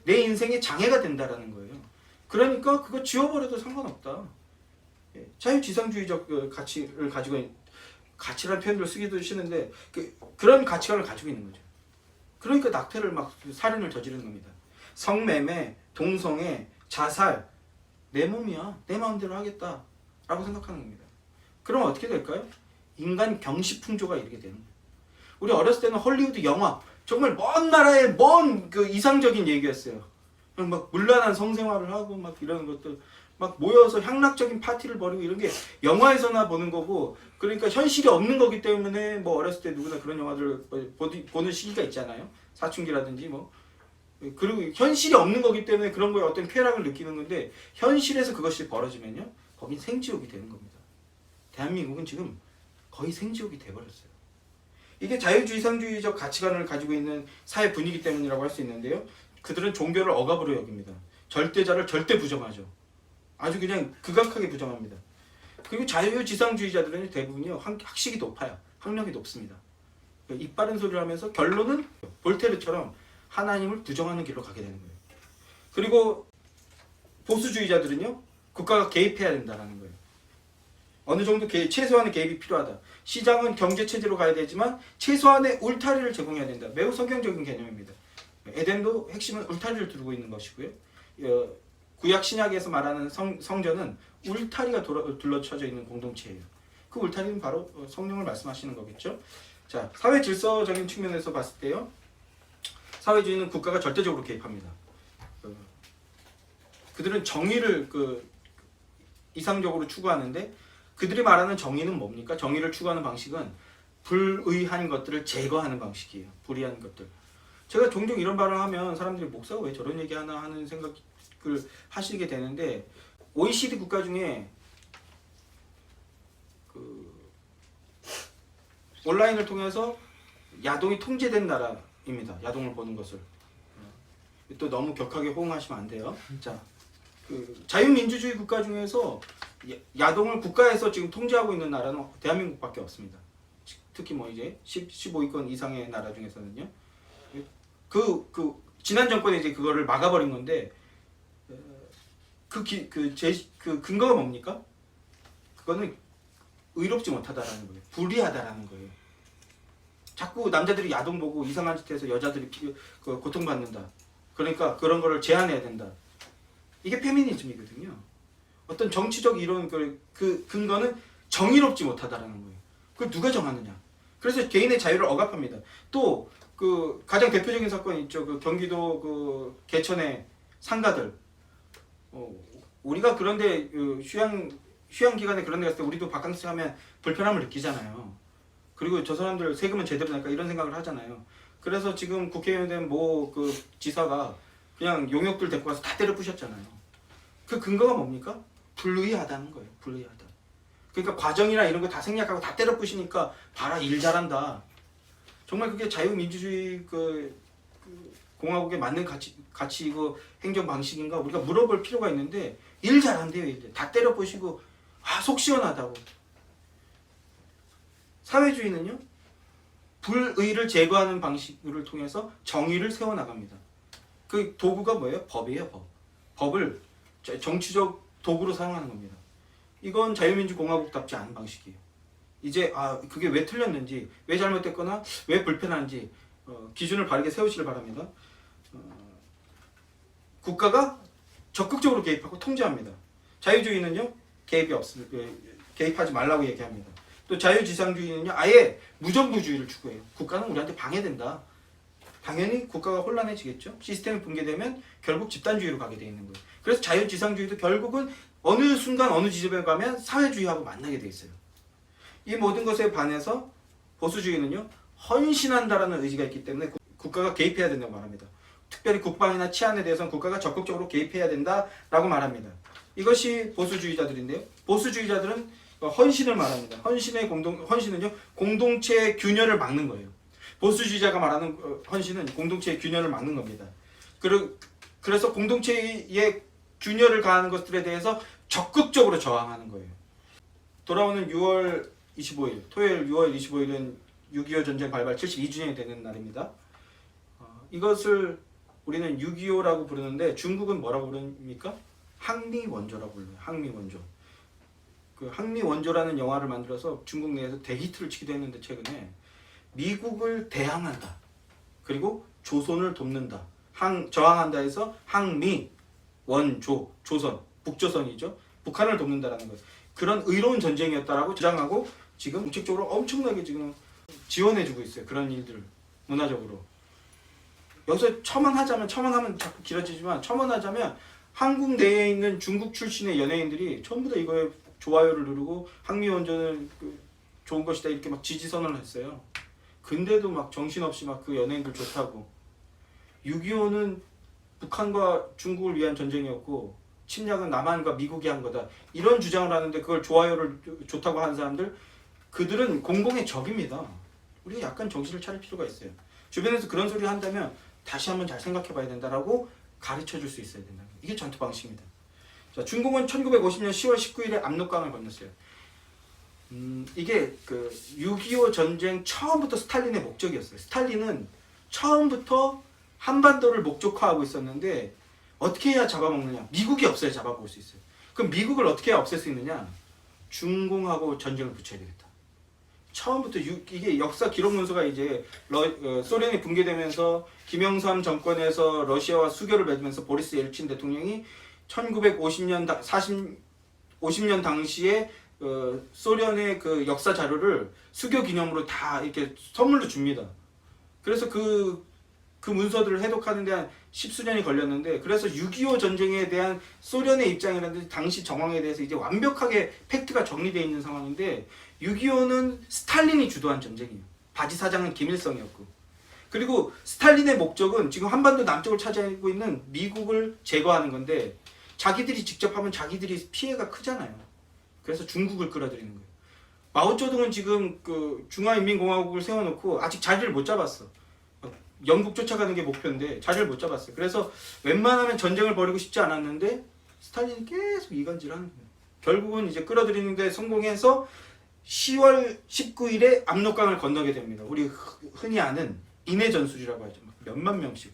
내 인생에 장애가 된다라는 거예요. 그러니까 그거 지워버려도 상관없다. 자유지상주의적 가치를 가지고 있는, 가치라는 표현을 쓰기도 싫은데 그런 가치관을 가지고 있는 거죠. 그러니까 낙태를 막 살인을 저지르는 겁니다. 성매매, 동성애, 자살, 내 몸이야. 내 마음대로 하겠다 라고 생각하는 겁니다. 그럼 어떻게 될까요? 인간 경시풍조가 이르게 되는 거예요. 우리 어렸을 때는 헐리우드 영화 정말 먼 나라의 먼 그 이상적인 얘기였어요. 그냥 막 문란한 성생활을 하고 막 이런 것들 막 모여서 향락적인 파티를 벌이고 이런 게 영화에서나 보는 거고, 그러니까 현실이 없는 거기 때문에 뭐 어렸을 때 누구나 그런 영화들을 보는 시기가 있잖아요. 사춘기라든지 뭐. 그리고 현실이 없는 거기 때문에 그런 거에 어떤 쾌락을 느끼는 건데 현실에서 그것이 벌어지면요, 거긴 생지옥이 되는 겁니다. 대한민국은 지금 거의 생지옥이 돼버렸어요. 이게 자유주의상주의적 가치관을 가지고 있는 사회 분위기 때문이라고 할 수 있는데요. 그들은 종교를 억압으로 여깁니다. 절대자를 절대 부정하죠. 아주 그냥 극악하게 부정합니다. 그리고 자유지상주의자들은 대부분요, 학식이 높아요. 학력이 높습니다. 입 바른 소리를 하면서 결론은 볼테르처럼 하나님을 부정하는 길로 가게 되는 거예요. 그리고 보수주의자들은요, 국가가 개입해야 된다는 거예요. 어느 정도 최소한의 개입이 필요하다. 시장은 경제체제로 가야 되지만 최소한의 울타리를 제공해야 된다. 매우 성경적인 개념입니다. 에덴도 핵심은 울타리를 두르고 있는 것이고요. 구약 신약에서 말하는 성전은 울타리가 둘러쳐져 있는 공동체예요. 그 울타리는 바로 성령을 말씀하시는 거겠죠. 자, 사회 질서적인 측면에서 봤을 때요, 사회주의는 국가가 절대적으로 개입합니다. 그들은 정의를 이상적으로 추구하는데 그들이 말하는 정의는 뭡니까? 정의를 추구하는 방식은 불의한 것들을 제거하는 방식이에요. 불의한 것들. 제가 종종 이런 말을 하면 사람들이 목사가 왜 저런 얘기 하나 하는 생각을 하시게 되는데, OECD 국가 중에 온라인을 통해서 야동이 통제된 나라입니다. 야동을 보는 것을. 또 너무 격하게 호응하시면 안 돼요. 자, 자유민주주의 국가 중에서 야동을 국가에서 지금 통제하고 있는 나라는 대한민국밖에 없습니다. 특히 뭐 이제 15위권 이상의 나라 중에서는요. 지난 정권에 이제 그거를 막아버린 건데, 근거가 뭡니까? 그거는 의롭지 못하다라는 거예요. 불의하다라는 거예요. 자꾸 남자들이 야동 보고 이상한 짓 해서 여자들이 고통받는다. 그러니까 그런 거를 제한해야 된다. 이게 페미니즘이거든요. 어떤 정치적 이론, 그 근거는 정의롭지 못하다라는 거예요. 그걸 누가 정하느냐. 그래서 개인의 자유를 억압합니다. 또 가장 대표적인 사건이 있죠. 경기도 개천의 상가들. 우리가 그런데 휴양기관에 그런 데 갔을 때 우리도 바캉스 하면 불편함을 느끼잖아요. 그리고 저 사람들 세금은 제대로 낼까 이런 생각을 하잖아요. 그래서 지금 국회의원 된 뭐 그 지사가 그냥 용역들 데리고 가서 다 때려 부셨잖아요. 그 근거가 뭡니까? 불의하다는 거예요. 불의하다. 그러니까 과정이나 이런 거 다 생략하고 다 때려 부시니까 봐라 일 잘한다. 정말 그게 자유민주주의 그 공화국에 맞는 가치이고 행정 방식인가 우리가 물어볼 필요가 있는데 일 잘한대요. 일. 다 때려 부시고 속 시원하다고. 사회주의는요 불의를 제거하는 방식을 통해서 정의를 세워나갑니다. 그 도구가 뭐예요? 법이에요. 법을 정치적 도구로 사용하는 겁니다. 이건 자유민주공화국답지 않은 방식이에요. 이제 그게 왜 틀렸는지, 왜 잘못됐거나 왜 불편한지 기준을 바르게 세우시길 바랍니다. 국가가 적극적으로 개입하고 통제합니다. 자유주의는요 개입하지 말라고 얘기합니다. 또 자유지상주의는요 아예 무정부주의를 추구해요. 국가는 우리한테 방해된다. 당연히 국가가 혼란해지겠죠. 시스템이 붕괴되면 결국 집단주의로 가게 돼 있는 거예요. 그래서 자유지상주의도 결국은 어느 순간 어느 지점에 가면 사회주의하고 만나게 돼 있어요. 이 모든 것에 반해서 보수주의는요 헌신한다라는 의지가 있기 때문에 국가가 개입해야 된다고 말합니다. 특별히 국방이나 치안에 대해서는 국가가 적극적으로 개입해야 된다라고 말합니다. 이것이 보수주의자들인데요. 보수주의자들은 헌신을 말합니다. 헌신은요 공동체의 균열을 막는 거예요. 보수주의자가 말하는 헌신은 공동체의 균열을 막는 겁니다. 그래서 공동체의 균열을 가하는 것들에 대해서 적극적으로 저항하는 거예요. 돌아오는 6월 25일, 토요일 6월 25일은 6.25 전쟁 발발 72주년이 되는 날입니다. 이것을 우리는 6.25라고 부르는데 중국은 뭐라고 부릅니까? 항미원조라고 불러요. 항미원조. 그 항미원조라는 영화를 만들어서 중국 내에서 대히트를 치기도 했는데 최근에 미국을 대항한다. 그리고 조선을 돕는다. 저항한다 해서 항미, 원조, 조선, 북조선이죠. 북한을 돕는다라는 것. 그런 의로운 전쟁이었다라고 주장하고 지금 정책적으로 엄청나게 지금 지원해주고 있어요. 그런 일들을 문화적으로. 여기서 첨언하면 자꾸 길어지지만 첨언하자면 한국 내에 있는 중국 출신의 연예인들이 전부 다 이거에 좋아요를 누르고 항미원전은 좋은 것이다 이렇게 막 지지선언을 했어요. 근데도 막 정신없이 막 그 연예인들 좋다고. 6.25는 북한과 중국을 위한 전쟁이었고 침략은 남한과 미국이 한 거다. 이런 주장을 하는데 그걸 좋아요를 좋다고 하는 사람들 그들은 공공의 적입니다. 우리가 약간 정신을 차릴 필요가 있어요. 주변에서 그런 소리를 한다면 다시 한번 잘 생각해 봐야 된다라고 가르쳐 줄 수 있어야 된다. 이게 전투 방식입니다. 자, 중공은 1950년 10월 19일에 압록강을 건넜어요. 이게 그 6.25 전쟁 처음부터 스탈린의 목적이었어요. 스탈린은 처음부터 한반도를 목적화하고 있었는데 어떻게 해야 잡아먹느냐? 미국이 없어야 잡아볼 수 있어요. 그럼 미국을 어떻게 해야 없앨 수 있느냐? 중공하고 전쟁을 붙여야 되겠다. 처음부터 이게 역사 기록 문서가 이제 소련이 붕괴되면서 김영삼 정권에서 러시아와 수교를 맺으면서 보리스 옐친 대통령이 1950년 50년 당시에 소련의 그 역사 자료를 수교 기념으로 다 이렇게 선물로 줍니다. 그래서 그 문서들을 해독하는 데 한 십수년이 걸렸는데 그래서 6.25 전쟁에 대한 소련의 입장이라든지 당시 정황에 대해서 이제 완벽하게 팩트가 정리되어 있는 상황인데 6.25는 스탈린이 주도한 전쟁이에요. 바지사장은 김일성이었고 그리고 스탈린의 목적은 지금 한반도 남쪽을 차지하고 있는 미국을 제거하는 건데 자기들이 직접 하면 자기들이 피해가 크잖아요. 그래서 중국을 끌어들이는 거예요. 마오쩌둥은 지금 그 중화인민공화국을 세워놓고 아직 자리를 못 잡았어. 영국 쫓아가는 게 목표인데 자리를 못 잡았어요. 그래서 웬만하면 전쟁을 벌이고 싶지 않았는데 스탈린이 계속 이간질하는 거예요. 결국은 이제 끌어들이는 데 성공해서 10월 19일에 압록강을 건너게 됩니다. 우리 흔히 아는 인해전술이라고 하죠. 몇만 명씩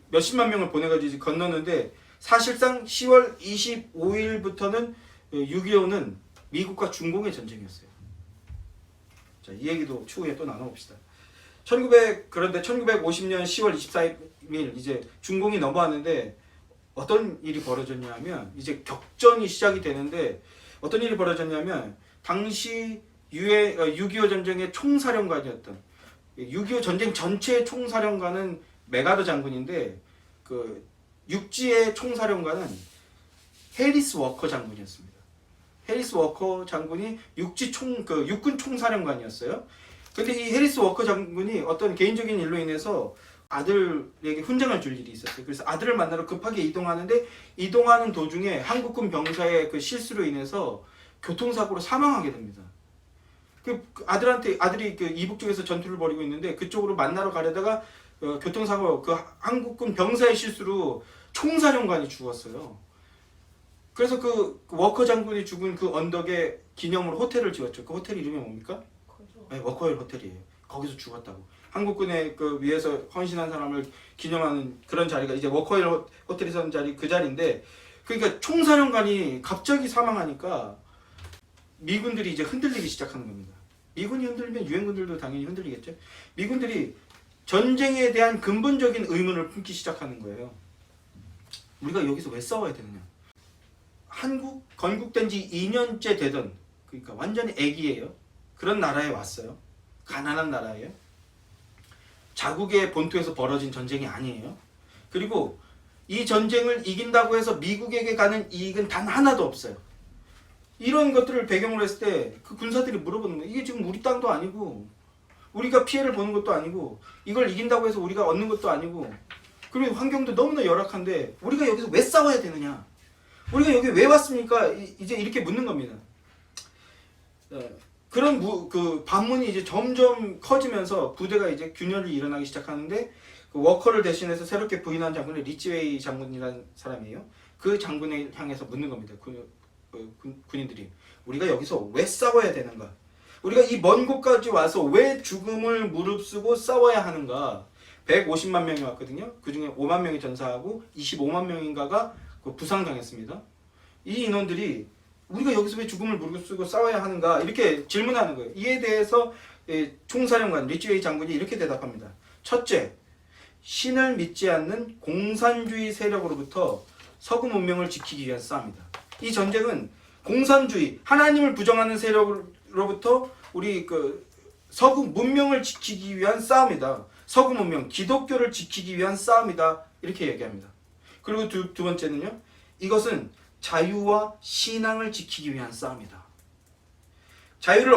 몇십만 명을 보내가지고 건너는데 사실상 10월 25일부터는 6.25는 미국과 중공의 전쟁이었어요. 자, 이 얘기도 추후에 또 나눠봅시다. 그런데 1950년 10월 24일 이제 중공이 넘어왔는데 어떤 일이 벌어졌냐면 이제 격전이 시작이 되는데 어떤 일이 벌어졌냐면 당시 6.25 전쟁의 총사령관이었던 6.25 전쟁 전체의 총사령관은 메가더 장군인데 그 육지의 총사령관은 해리스 워커 장군이었습니다. 해리스 워커 장군이 육군 총사령관이었어요. 근데 이 해리스 워커 장군이 어떤 개인적인 일로 인해서 아들에게 훈장을 줄 일이 있었어요. 그래서 아들을 만나러 급하게 이동하는데 이동하는 도중에 한국군 병사의 그 실수로 인해서 교통사고로 사망하게 됩니다. 아들이 그 이북 쪽에서 전투를 벌이고 있는데 그쪽으로 만나러 가려다가 교통사고, 그 한국군 병사의 실수로 총사령관이 죽었어요. 그래서 그 워커 장군이 죽은 그 언덕에 기념으로 호텔을 지었죠. 그 호텔 이름이 뭡니까? 네, 워커힐 호텔이에요. 거기서 죽었다고. 한국군에 그 위해서 헌신한 사람을 기념하는 그런 자리가 이제 워커힐 호텔에서 하는 자리, 그 자리인데, 그러니까 총사령관이 갑자기 사망하니까 미군들이 이제 흔들리기 시작하는 겁니다. 미군이 흔들리면 유엔군들도 당연히 흔들리겠죠. 미군들이 전쟁에 대한 근본적인 의문을 품기 시작하는 거예요. 우리가 여기서 왜 싸워야 되느냐? 한국 건국된 지 2년째 되던, 그러니까 완전히 애기예요. 그런 나라에 왔어요. 가난한 나라예요. 자국의 본토에서 벌어진 전쟁이 아니에요. 그리고 이 전쟁을 이긴다고 해서 미국에게 가는 이익은 단 하나도 없어요. 이런 것들을 배경으로 했을 때 그 군사들이 물어보는 거예요. 이게 지금 우리 땅도 아니고 우리가 피해를 보는 것도 아니고 이걸 이긴다고 해서 우리가 얻는 것도 아니고, 그리고 환경도 너무나 열악한데 우리가 여기서 왜 싸워야 되느냐? 우리가 여기 왜 왔습니까? 이제 이렇게 묻는 겁니다. 그런 그 반문이 이제 점점 커지면서 부대가 이제 균열이 일어나기 시작하는데, 그 워커를 대신해서 새롭게 부임한 장군이 리치웨이 장군이라는 사람이에요. 그 장군을 향해서 묻는 겁니다. 군인들이 우리가 여기서 왜 싸워야 되는가? 우리가 이 먼 곳까지 와서 왜 죽음을 무릅쓰고 싸워야 하는가? 150만 명이 왔거든요. 그 중에 5만 명이 전사하고 25만 명인가가 부상당했습니다. 이 인원들이 우리가 여기서 왜 죽음을 무릅쓰고 싸워야 하는가? 이렇게 질문하는 거예요. 이에 대해서 총사령관 리치웨이 장군이 이렇게 대답합니다. 첫째, 신을 믿지 않는 공산주의 세력으로부터 서구 문명을 지키기 위한 싸움이다. 이 전쟁은 공산주의, 하나님을 부정하는 세력으로부터 우리 그 서구 문명을 지키기 위한 싸움이다. 서구 문명, 기독교를 지키기 위한 싸움이다. 이렇게 얘기합니다. 그리고 두 번째는요. 이것은 자유와 신앙을 지키기 위한 싸움이다. 자유를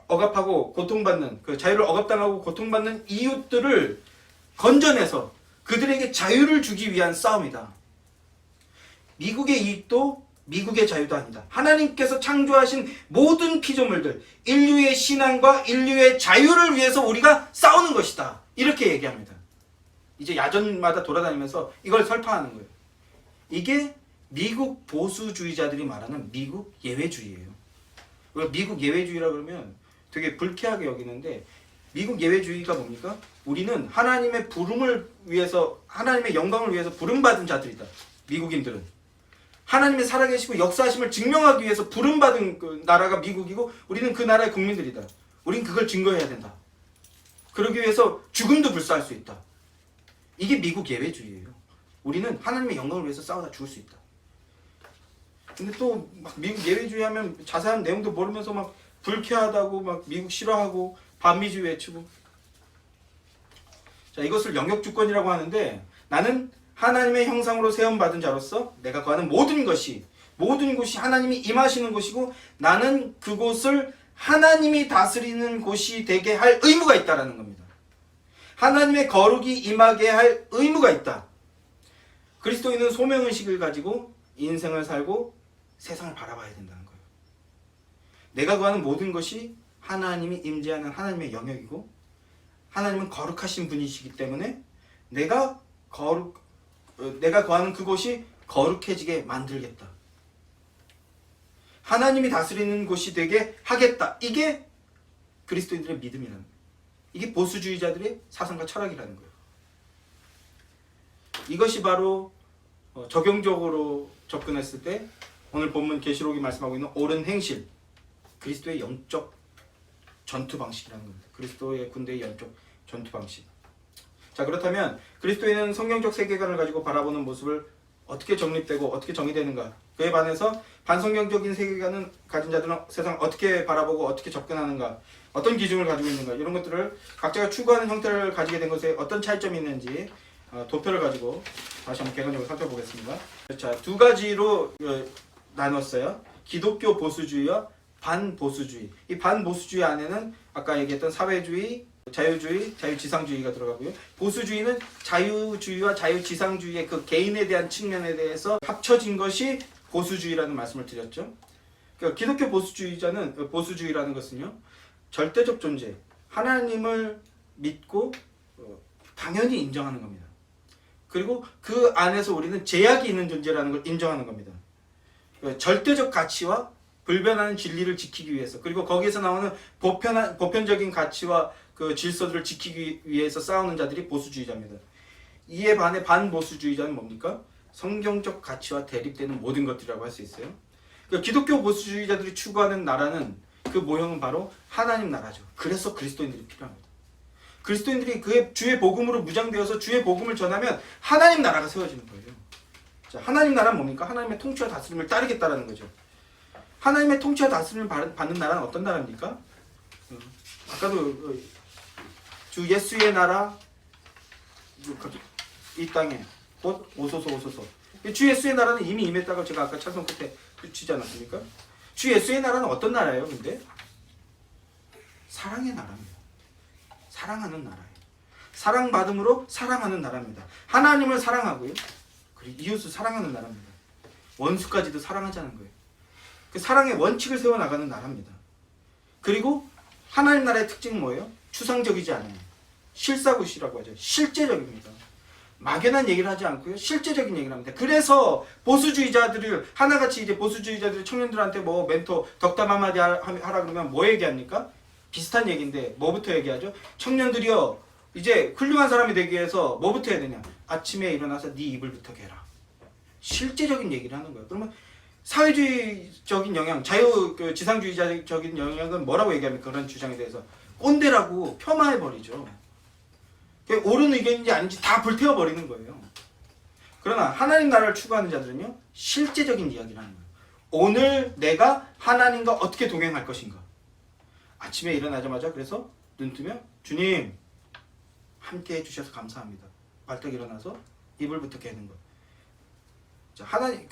억압하고 고통받는, 그 자유를 억압당하고 고통받는 이웃들을 건져내서 그들에게 자유를 주기 위한 싸움이다. 미국의 이익도 미국의 자유도 아니다. 하나님께서 창조하신 모든 피조물들, 인류의 신앙과 인류의 자유를 위해서 우리가 싸우는 것이다. 이렇게 얘기합니다. 이제 야전마다 돌아다니면서 이걸 설파하는 거예요. 이게 미국 보수주의자들이 말하는 미국 예외주의예요. 미국 예외주의라 그러면 되게 불쾌하게 여기는데, 미국 예외주의가 뭡니까? 우리는 하나님의 부름을 위해서, 하나님의 영광을 위해서 부름받은 자들이다. 미국인들은 하나님의 살아계시고 역사하심을 증명하기 위해서 부름받은 그 나라가 미국이고, 우리는 그 나라의 국민들이다. 우린 그걸 증거해야 된다. 그러기 위해서 죽음도 불사할 수 있다. 이게 미국 예외주의예요. 우리는 하나님의 영광을 위해서 싸우다 죽을 수 있다. 근데 또 막 미국 예외주의 하면 자세한 내용도 모르면서 막 불쾌하다고 막 미국 싫어하고 반미주의 외치고. 자, 이것을 영역주권이라고 하는데, 나는 하나님의 형상으로 세움받은 자로서 내가 구하는 모든 곳이 하나님이 임하시는 곳이고, 나는 그곳을 하나님이 다스리는 곳이 되게 할 의무가 있다라는 겁니다. 하나님의 거룩이 임하게 할 의무가 있다. 그리스도인은 소명의식을 가지고 인생을 살고 세상을 바라봐야 된다는 거예요. 내가 구하는 모든 것이 하나님이 임재하는 하나님의 영역이고, 하나님은 거룩하신 분이시기 때문에 내가 구하는 그곳이 거룩해지게 만들겠다. 하나님이 다스리는 곳이 되게 하겠다. 이게 그리스도인들의 믿음이라는 거예요. 이게 보수주의자들의 사상과 철학이라는 거예요. 이것이 바로 적용적으로 접근했을 때 오늘 본문 계시록이 말씀하고 있는 옳은 행실, 그리스도의 영적 전투 방식이라는 겁니다. 그리스도의 군대의 영적 전투 방식. 자, 그렇다면 그리스도인은 성경적 세계관을 가지고 바라보는 모습을 어떻게 정립되고 어떻게 정의되는가? 그에 반해서 반성경적인 세계관을 가진 자들은 세상을 어떻게 바라보고 어떻게 접근하는가? 어떤 기준을 가지고 있는가? 이런 것들을 각자가 추구하는 형태를 가지게 된 것에 어떤 차이점이 있는지 도표를 가지고 다시 한번 객관적으로 살펴보겠습니다. 자, 두 가지로 나눴어요. 기독교 보수주의와 반보수주의. 이 반보수주의 안에는 아까 얘기했던 사회주의, 자유주의, 자유지상주의가 들어가고요. 보수주의는 자유주의와 자유지상주의의 그 개인에 대한 측면에 대해서 합쳐진 것이 보수주의라는 말씀을 드렸죠. 그러니까 기독교 보수주의라는 것은요, 절대적 존재, 하나님을 믿고 당연히 인정하는 겁니다. 그리고 그 안에서 우리는 제약이 있는 존재라는 걸 인정하는 겁니다. 절대적 가치와 불변하는 진리를 지키기 위해서, 그리고 거기에서 나오는 보편적인 가치와 그 질서들을 지키기 위해서 싸우는 자들이 보수주의자입니다. 이에 반해 반보수주의자는 뭡니까? 성경적 가치와 대립되는 모든 것들이라고 할 수 있어요. 그러니까 기독교 보수주의자들이 추구하는 나라는 그 모형은 바로 하나님 나라죠. 그래서 그리스도인들이 필요합니다. 그리스도인들이 그의 주의 복음으로 무장되어서 주의 복음을 전하면 하나님 나라가 세워지는 거예요. 자, 하나님 나라는 뭡니까? 하나님의 통치와 다스림을 따르겠다라는 거죠. 하나님의 통치와 다스림을 받는 나라는 어떤 나라입니까? 아까도 주 예수의 나라 이 땅에 곧 오소서. 주 예수의 나라는 이미 임했다고 제가 아까 찬송 끝에 주지 않았습니까? 주 예수의 나라는 어떤 나라예요? 근데 사랑의 나라입니다. 사랑하는 나라예요. 사랑받음으로 사랑하는 나라입니다. 하나님을 사랑하고요, 그리고 이웃을 사랑하는 나라입니다. 원수까지도 사랑하자는 거예요. 그 사랑의 원칙을 세워나가는 나라입니다. 그리고 하나님 나라의 특징은 뭐예요? 추상적이지 않아요. 실사구시라고 하죠. 실제적입니다. 막연한 얘기를 하지 않고요, 실제적인 얘기를 합니다. 그래서 보수주의자들을 하나같이 이제 보수주의자들이 청년들한테 뭐 멘토 덕담 한마디 하라 그러면 뭐 얘기합니까? 비슷한 얘기인데 뭐부터 얘기하죠? 청년들이요, 이제 훌륭한 사람이 되기 위해서 뭐부터 해야 되냐? 아침에 일어나서 네 이불부터 개라. 실제적인 얘기를 하는 거예요. 그러면 사회주의적인 영향, 지상주의적인 영향은 뭐라고 얘기합니까? 그런 주장에 대해서 꼰대라고 폄하해버리죠. 옳은 의견인지 아닌지 다 불태워버리는 거예요. 그러나 하나님 나라를 추구하는 자들은요, 실제적인 이야기를 하는 거예요. 오늘 내가 하나님과 어떻게 동행할 것인가. 아침에 일어나자마자 그래서 눈 뜨면 주님 함께 해주셔서 감사합니다. 발떡 일어나서 이불부터 개는 것. 자, 하나님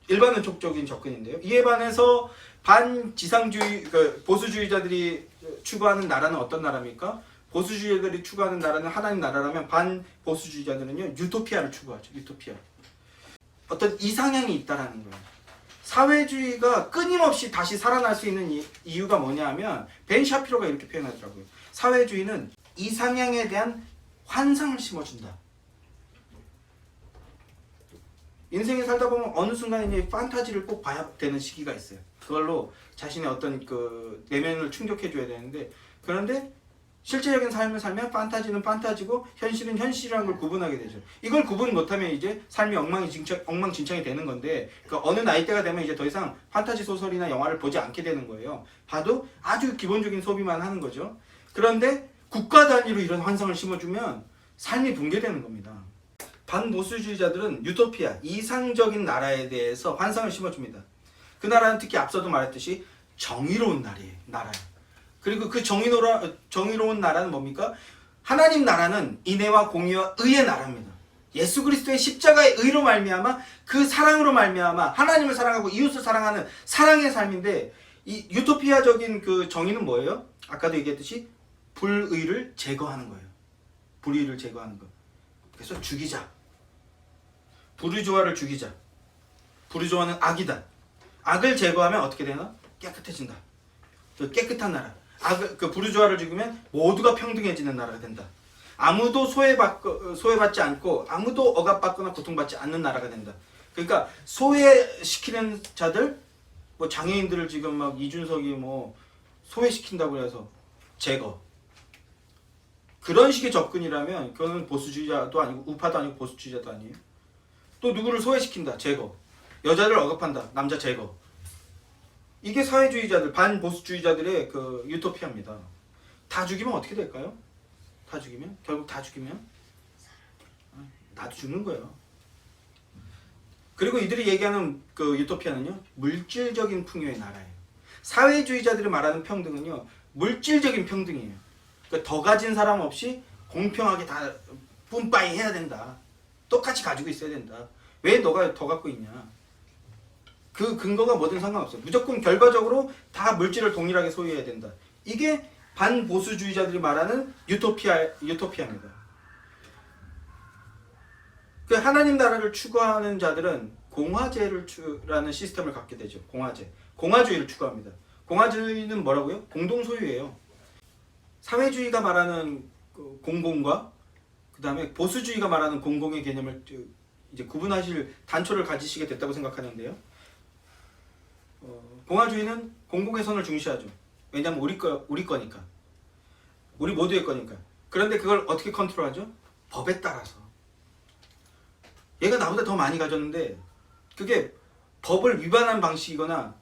일반적인 접근인데요. 이에 반해서 반지상주의 보수주의자들이 추구하는 나라는 어떤 나라입니까? 보수주의자들이 추구하는 나라는 하나님 나라라면 반보수주의자들은요, 유토피아를 추구하죠. 유토피아. 어떤 이상향이 있다라는 거예요. 사회주의가 끊임없이 다시 살아날 수 있는 이유가 뭐냐 하면 벤 샤피로가 이렇게 표현하더라고요. 사회주의는 이상향에 대한 환상을 심어준다. 인생에 살다 보면 어느 순간 이제 판타지를 꼭 봐야 되는 시기가 있어요. 그걸로 자신의 어떤 그 내면을 충족해줘야 되는데, 그런데 실제적인 삶을 살면 판타지는 판타지고 현실은 현실이라는 걸 구분하게 되죠. 이걸 구분 못하면 이제 삶이 엉망진창이 되는 건데, 그 어느 나이대가 되면 이제 더 이상 판타지 소설이나 영화를 보지 않게 되는 거예요. 봐도 아주 기본적인 소비만 하는 거죠. 그런데 국가 단위로 이런 환상을 심어주면 삶이 붕괴되는 겁니다. 반보수주의자들은 유토피아, 이상적인 나라에 대해서 환상을 심어줍니다. 그 나라는 특히 앞서도 말했듯이 정의로운 나라예요. 그리고 그 정의로운 나라는 뭡니까? 하나님 나라는 인애와 공의와 의의 나라입니다. 예수 그리스도의 십자가의 의로 말미암아, 그 사랑으로 말미암아 하나님을 사랑하고 이웃을 사랑하는 사랑의 삶인데, 이 유토피아적인 그 정의는 뭐예요? 아까도 얘기했듯이 불의를 제거하는 거예요. 불의를 제거하는 거. 그래서 죽이자. 부르주아를 죽이자. 부르주아는 악이다. 악을 제거하면 어떻게 되나? 깨끗해진다. 깨끗한 나라. 그 부르주아를 죽이면 모두가 평등해지는 나라가 된다. 아무도 소외받지 않고 아무도 억압받거나 고통받지 않는 나라가 된다. 그러니까 소외시키는 자들, 뭐 장애인들을 지금 막 이준석이 뭐 소외시킨다고 해서 제거. 그런 식의 접근이라면 그거는 보수주의자도 아니고 우파도 아니고 보수주의자도 아니에요. 또 누구를 소외시킨다. 제거. 여자를 억압한다. 남자 제거. 이게 사회주의자들, 반보수주의자들의 그 유토피아입니다. 다 죽이면 어떻게 될까요? 다 죽이면? 결국 다 죽이면? 나도 죽는 거예요. 그리고 이들이 얘기하는 그 유토피아는요, 물질적인 풍요의 나라예요. 사회주의자들이 말하는 평등은요, 물질적인 평등이에요. 그러니까 더 가진 사람 없이 공평하게 다 뿜빠이 해야 된다. 똑같이 가지고 있어야 된다. 왜 너가 더 갖고 있냐. 그 근거가 뭐든 상관없어요. 무조건 결과적으로 다 물질을 동일하게 소유해야 된다. 이게 반보수주의자들이 말하는 유토피아입니다. 그 하나님 나라를 추구하는 자들은 공화제라는 시스템을 갖게 되죠. 공화주의를 추구합니다. 공화주의는 뭐라고요? 공동소유예요. 사회주의가 말하는 공공과 그 다음에 보수주의가 말하는 공공의 개념을 이제 구분하실 단초를 가지시게 됐다고 생각하는데요. 공화주의는 공공의 선을 중시하죠. 왜냐하면 우리 거니까. 우리 모두의 거니까. 그런데 그걸 어떻게 컨트롤하죠? 법에 따라서. 얘가 나보다 더 많이 가졌는데 그게 법을 위반한 방식이거나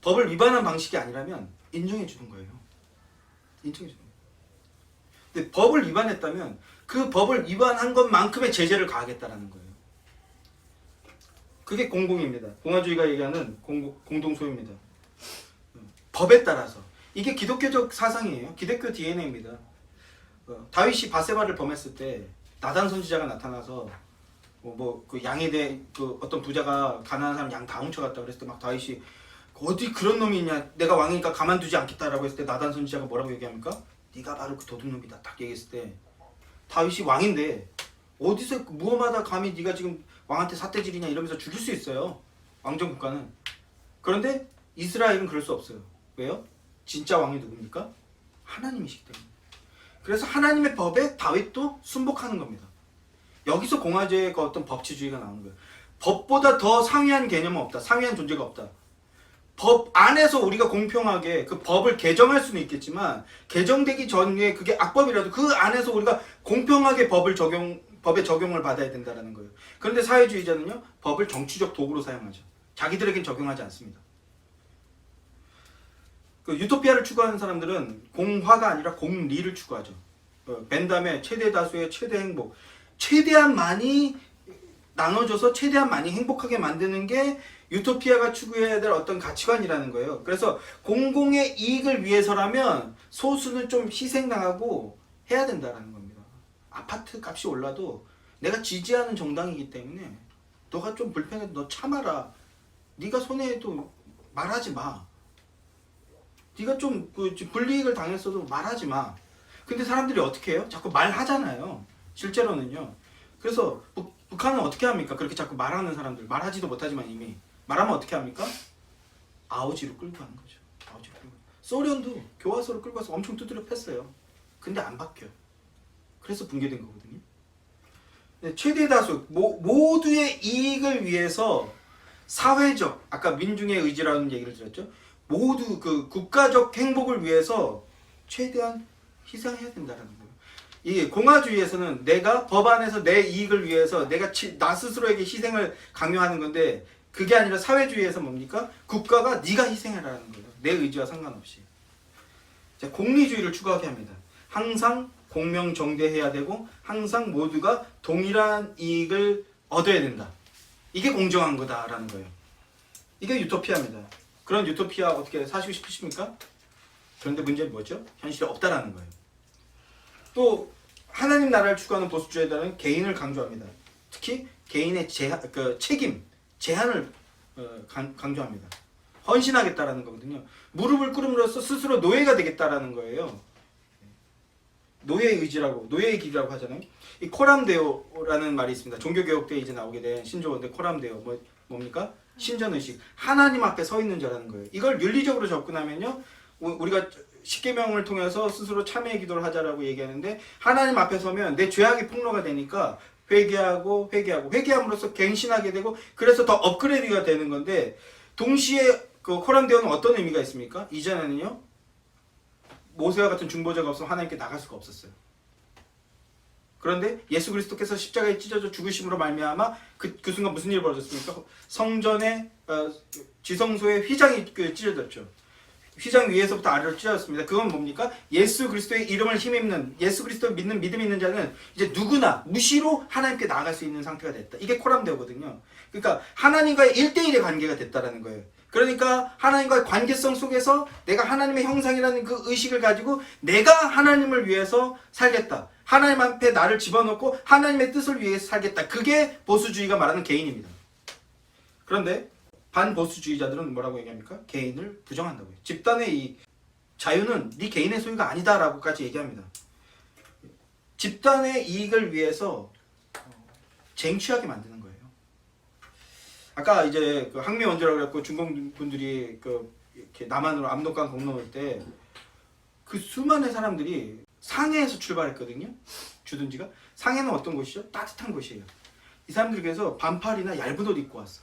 법을 위반한 방식이 아니라면 인정해 주는 거예요. 인정해 주는 거예요. 근데 법을 위반했다면 그 법을 위반한 것만큼의 제재를 가하겠다라는 거예요. 그게 공공입니다. 공화주의가 얘기하는 공동소유입니다. 법에 따라서. 이게 기독교적 사상이에요. 기독교 DNA입니다. 다윗이 바세바를 범했을 때 나단 선지자가 나타나서 그 양에 대해 그 어떤 부자가 가난한 사람 양 다 훔쳐갔다 그랬을 때 막 다윗이 어디 그런 놈이 있냐, 내가 왕이니까 가만두지 않겠다라고 했을 때 나단 선지자가 뭐라고 얘기합니까? 네가 바로 그 도둑놈이다 딱 얘기했을 때 다윗이 왕인데 어디서 무엄하다 감히 네가 지금 왕한테 삿대질이냐 이러면서 죽일 수 있어요. 왕정 국가는. 그런데 이스라엘은 그럴 수 없어요. 왜요? 진짜 왕이 누굽니까? 하나님이시기 때문에. 그래서 하나님의 법에 다윗도 순복하는 겁니다. 여기서 공화제의 어떤 법치주의가 나오는 거예요. 법보다 더 상위한 개념은 없다. 상위한 존재가 없다. 법 안에서 우리가 공평하게 그 법을 개정할 수는 있겠지만 개정되기 전에 그게 악법이라도 그 안에서 우리가 공평하게 법에 적용을 받아야 된다는 거예요. 그런데 사회주의자는요, 법을 정치적 도구로 사용하죠. 자기들에겐 적용하지 않습니다. 그 유토피아를 추구하는 사람들은 공화가 아니라 공리를 추구하죠. 벤담의 최대 다수의 최대 행복, 최대한 많이 나눠줘서 최대한 많이 행복하게 만드는 게 유토피아가 추구해야 될 어떤 가치관이라는 거예요. 그래서 공공의 이익을 위해서라면 소수는 좀 희생당하고 해야 된다는 겁니다. 아파트 값이 올라도 내가 지지하는 정당이기 때문에 너가 좀 불편해도 너 참아라. 네가 손해해도 말하지 마. 네가 좀 불이익을 당했어도 말하지 마. 근데 사람들이 어떻게 해요? 자꾸 말하잖아요. 실제로는요. 그래서 북한은 어떻게 합니까? 그렇게 자꾸 말하는 사람들. 말하지도 못하지만 이미. 말하면 어떻게 합니까? 아우지로 끌고 가는 거죠. 아우지로 끌고. 소련도 교과서로 끌고 가서 엄청 두드려 팼어요. 근데 안 바뀌어요. 그래서 붕괴된 거거든요. 최대 다수, 모두의 이익을 위해서 사회적, 아까 민중의 의지라는 얘기를 드렸죠. 모두 그 국가적 행복을 위해서 최대한 희생해야 된다는 거예요. 이 공화주의에서는 내가 법 안에서 내 이익을 위해서 내가 나 스스로에게 희생을 강요하는 건데 그게 아니라 사회주의에서 뭡니까? 국가가 네가 희생해라라는 거예요. 내 의지와 상관없이. 자, 공리주의를 추구하게 합니다. 항상 공명정대해야 되고 항상 모두가 동일한 이익을 얻어야 된다. 이게 공정한 거다라는 거예요. 이게 유토피아입니다. 그런 유토피아 어떻게 사시고 싶으십니까? 그런데 문제는 뭐죠? 현실에 없다라는 거예요. 또 하나님 나라를 추구하는 보수주의자는 개인을 강조합니다. 특히 개인의 책임, 제한을 강조합니다. 헌신하겠다라는 거거든요. 무릎을 꿇음으로써 스스로 노예가 되겠다라는 거예요. 노예의 의지라고, 노예의 길이라고 하잖아요. 이 코람데오라는 말이 있습니다. 종교개혁 때 이제 나오게 된 신조어인데 코람데오 뭡니까? 신전의식, 하나님 앞에 서 있는 자라는 거예요. 이걸 윤리적으로 접근하면요, 우리가 십계명을 통해서 스스로 참회의 기도를 하자라고 얘기하는데 하나님 앞에 서면 내 죄악이 폭로가 되니까 회개함으로써 갱신하게 되고 그래서 더 업그레이드가 되는 건데 동시에 그 코람데오는 어떤 의미가 있습니까? 이전에는요, 모세와 같은 중보자가 없으면 하나님께 나갈 수가 없었어요. 그런데 예수 그리스도께서 십자가에 찢어져 죽으심으로 말미암아 그 순간 무슨 일이 벌어졌습니까? 성전의 지성소의 휘장이 찢어졌죠. 휘장 위에서부터 아래로 찢어졌습니다. 그건 뭡니까? 예수 그리스도의 이름을 힘입는, 예수 그리스도를 믿는 믿음 있는 자는 이제 누구나 무시로 하나님께 나아갈 수 있는 상태가 됐다. 이게 코람데오거든요. 그러니까 하나님과의 1대1의 관계가 됐다라는 거예요. 그러니까 하나님과의 관계성 속에서 내가 하나님의 형상이라는 그 의식을 가지고 내가 하나님을 위해서 살겠다. 하나님 앞에 나를 집어넣고 하나님의 뜻을 위해서 살겠다. 그게 보수주의가 말하는 개인입니다. 그런데 반보수주의자들은 뭐라고 얘기합니까? 개인을 부정한다고요. 집단의 이 자유는 네 개인의 소유가 아니다라고까지 얘기합니다. 집단의 이익을 위해서 쟁취하게 만드는 거예요. 아까 이제 그 항미 원조라고 그랬고 중공 분들이 그 이렇게 남한으로 압록강 건너올 때 그 수많은 사람들이 상해에서 출발했거든요. 주둔지가 상해는 어떤 곳이죠? 따뜻한 곳이에요. 이 사람들이 그래서 반팔이나 얇은 옷 입고 왔어.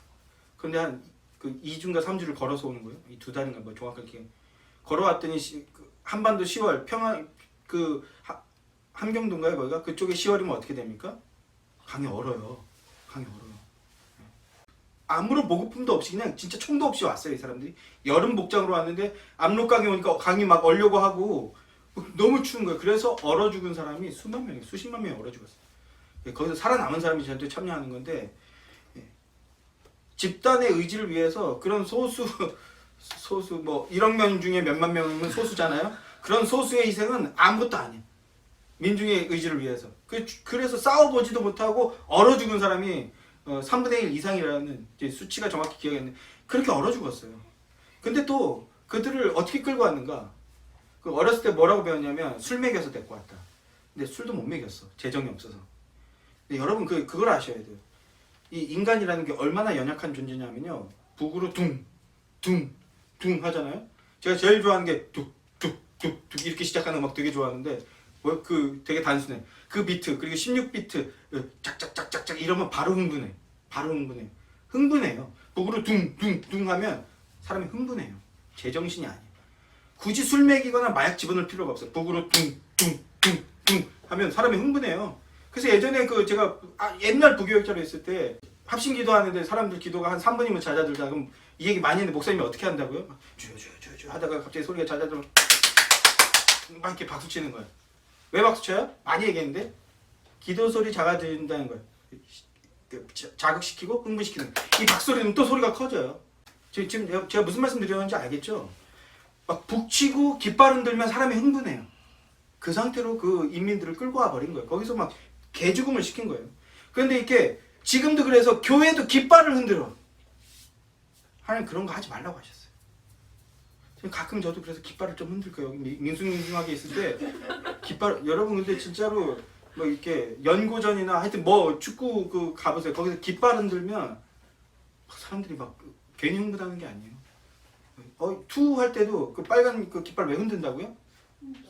그런데 한 그 2주인가 3주를 걸어서 오는 거예요. 이 2달인가 뭐 정확하게 걸어왔더니 한반도 10월 평안 그 함경도인가요? 거기가 그쪽에 10월이면 어떻게 됩니까? 강이 얼어요. 강이 얼어요. 아무런 보급품도 없이 그냥 진짜 총도 없이 왔어요. 이 사람들이 여름 복장으로 왔는데 압록강에 오니까 강이 막 얼려고 하고 너무 추운 거예요. 그래서 얼어 죽은 사람이 수만 명이 수십만 명이 얼어 죽었어요. 거기서 살아남은 사람이 저한테 참여하는 건데 집단의 의지를 위해서 그런 소수 뭐 1억 명 중에 몇만 명은 소수잖아요. 그런 소수의 희생은 아무것도 아니에요. 민중의 의지를 위해서. 그래서 싸워보지도 못하고 얼어 죽은 사람이 3분의 1 이상이라는 이제 수치가 정확히 기억이 안 나요. 그렇게 얼어 죽었어요. 근데 또 그들을 어떻게 끌고 왔는가? 그 어렸을 때 뭐라고 배웠냐면 술 먹여서 데리고 왔다. 근데 술도 못 먹였어. 재정이 없어서. 근데 여러분 그걸 아셔야 돼요. 이 인간이라는 게 얼마나 연약한 존재냐면요. 북으로 둥 하잖아요. 제가 제일 좋아하는 게 뚝 이렇게 시작하는 음악 되게 좋아하는데 되게 단순해. 그 비트 그리고 16비트 짝짝짝짝짝 이러면 바로 흥분해. 흥분해요. 북으로 둥 하면 사람이 흥분해요. 제정신이 아니에요. 굳이 술 먹이거나 마약 집어넣을 필요가 없어요. 북으로 둥 하면 사람이 흥분해요. 그래서 예전에 제가 옛날 부교육자로 있을 때 합심 기도하는데 사람들 기도가 한 3분이면 잦아들다. 그럼 이 얘기 많이 했는데 목사님이 어떻게 한다고요? 주여 하다가 갑자기 소리가 잦아들면 막 이렇게 박수 치는 거예요. 왜 박수 쳐요? 많이 얘기했는데 기도 소리 작아진다는 거예요. 자극시키고 흥분시키는 거예요. 이 박소리는 또 소리가 커져요. 지금 제가 무슨 말씀 드렸는지 알겠죠? 막 북치고 깃발 흔들면 사람이 흥분해요. 그 상태로 그 인민들을 끌고 와 버린 거예요. 거기서 막 개죽음을 시킨 거예요. 그런데 이렇게 지금도 그래서 교회도 깃발을 흔들어. 하나님 그런 거 하지 말라고 하셨어요. 가끔 저도 그래서 깃발을 좀 흔들 거예요. 여기 민숭민숭하게 있을 때 깃발 여러분 근데 진짜로 뭐 이렇게 연고전이나 하여튼 뭐 축구 가보세요. 거기서 깃발 흔들면 사람들이 막 괜히 흥분하는 게 아니에요. 투 할 때도 그 빨간 그 깃발 왜 흔든다고요?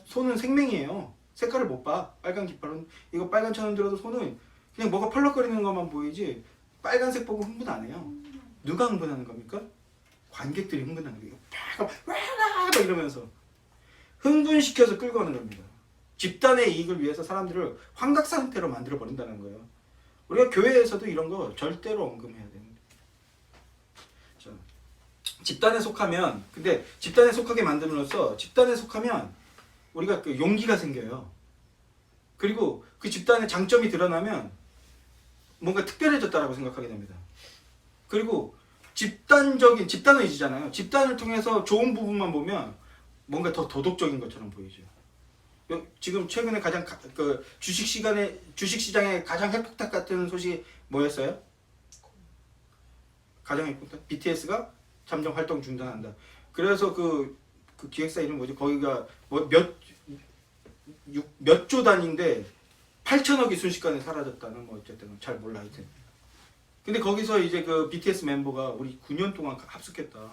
손은 생명이에요. 색깔을 못 봐. 빨간 깃발은 이거 빨간 천 흔들어도 손은 그냥 뭐가 펄럭거리는 것만 보이지 빨간색 보고 흥분 안 해요. 누가 흥분하는 겁니까? 관객들이 흥분하는 거예요. 막 이러면서 흥분시켜서 끌고 가는 겁니다. 집단의 이익을 위해서 사람들을 환각 상태로 만들어 버린다는 거예요. 우리가 교회에서도 이런 거 절대로 언급해야 됩니다. 집단에 속하면 근데 집단에 속하게 만듦으로써 집단에 속하면 우리가 용기가 생겨요. 그리고 그 집단의 장점이 드러나면 뭔가 특별해졌다라고 생각하게 됩니다. 그리고 집단 의지잖아요. 집단을 통해서 좋은 부분만 보면 뭔가 더 도덕적인 것처럼 보이죠. 지금 최근에 가장 주식시장에 가장 핵폭탄 같은 소식이 뭐였어요? 가장 핵폭탄? BTS가 잠정 활동 중단한다. 그래서 그 기획사 이름 뭐지? 거기가 뭐 몇 조 단위인데 8천억이 순식간에 사라졌다는 뭐 어쨌든 잘 몰라 하여튼. 근데 거기서 이제 그 BTS 멤버가 우리 9년 동안 합숙했다.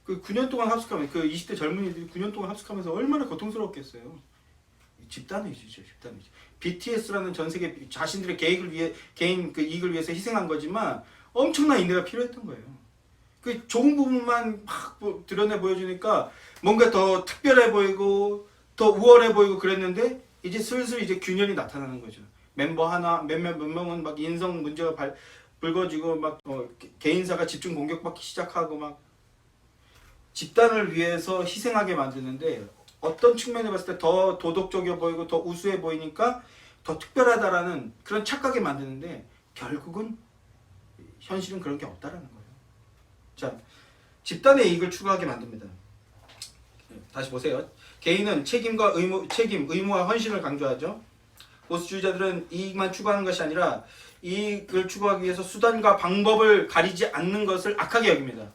그 9년 동안 합숙하면 그 20대 젊은이들이 9년 동안 합숙하면서 얼마나 고통스러웠겠어요. 집단의지죠, 집단의지. BTS라는 전 세계 자신들의 개인 그 이익을 위해서 희생한 거지만 엄청난 인내가 필요했던 거예요. 그 좋은 부분만 막 드러내 보여주니까 뭔가 더 특별해 보이고 더 우월해 보이고 그랬는데 이제 슬슬 이제 균열이 나타나는 거죠. 멤버 하나 몇 명은 막 인성 문제가 불거지고 막 개인사가 집중 공격받기 시작하고 막 집단을 위해서 희생하게 만드는데 어떤 측면에 봤을 때 더 도덕적이어 보이고 더 우수해 보이니까 더 특별하다라는 그런 착각에 만드는데 결국은 현실은 그런 게 없다라는 거예요. 자, 집단의 이익을 추구하게 만듭니다. 다시 보세요. 개인은 책임과 의무와 헌신을 강조하죠. 보수주의자들은 이익만 추구하는 것이 아니라 이익을 추구하기 위해서 수단과 방법을 가리지 않는 것을 악하게 여깁니다.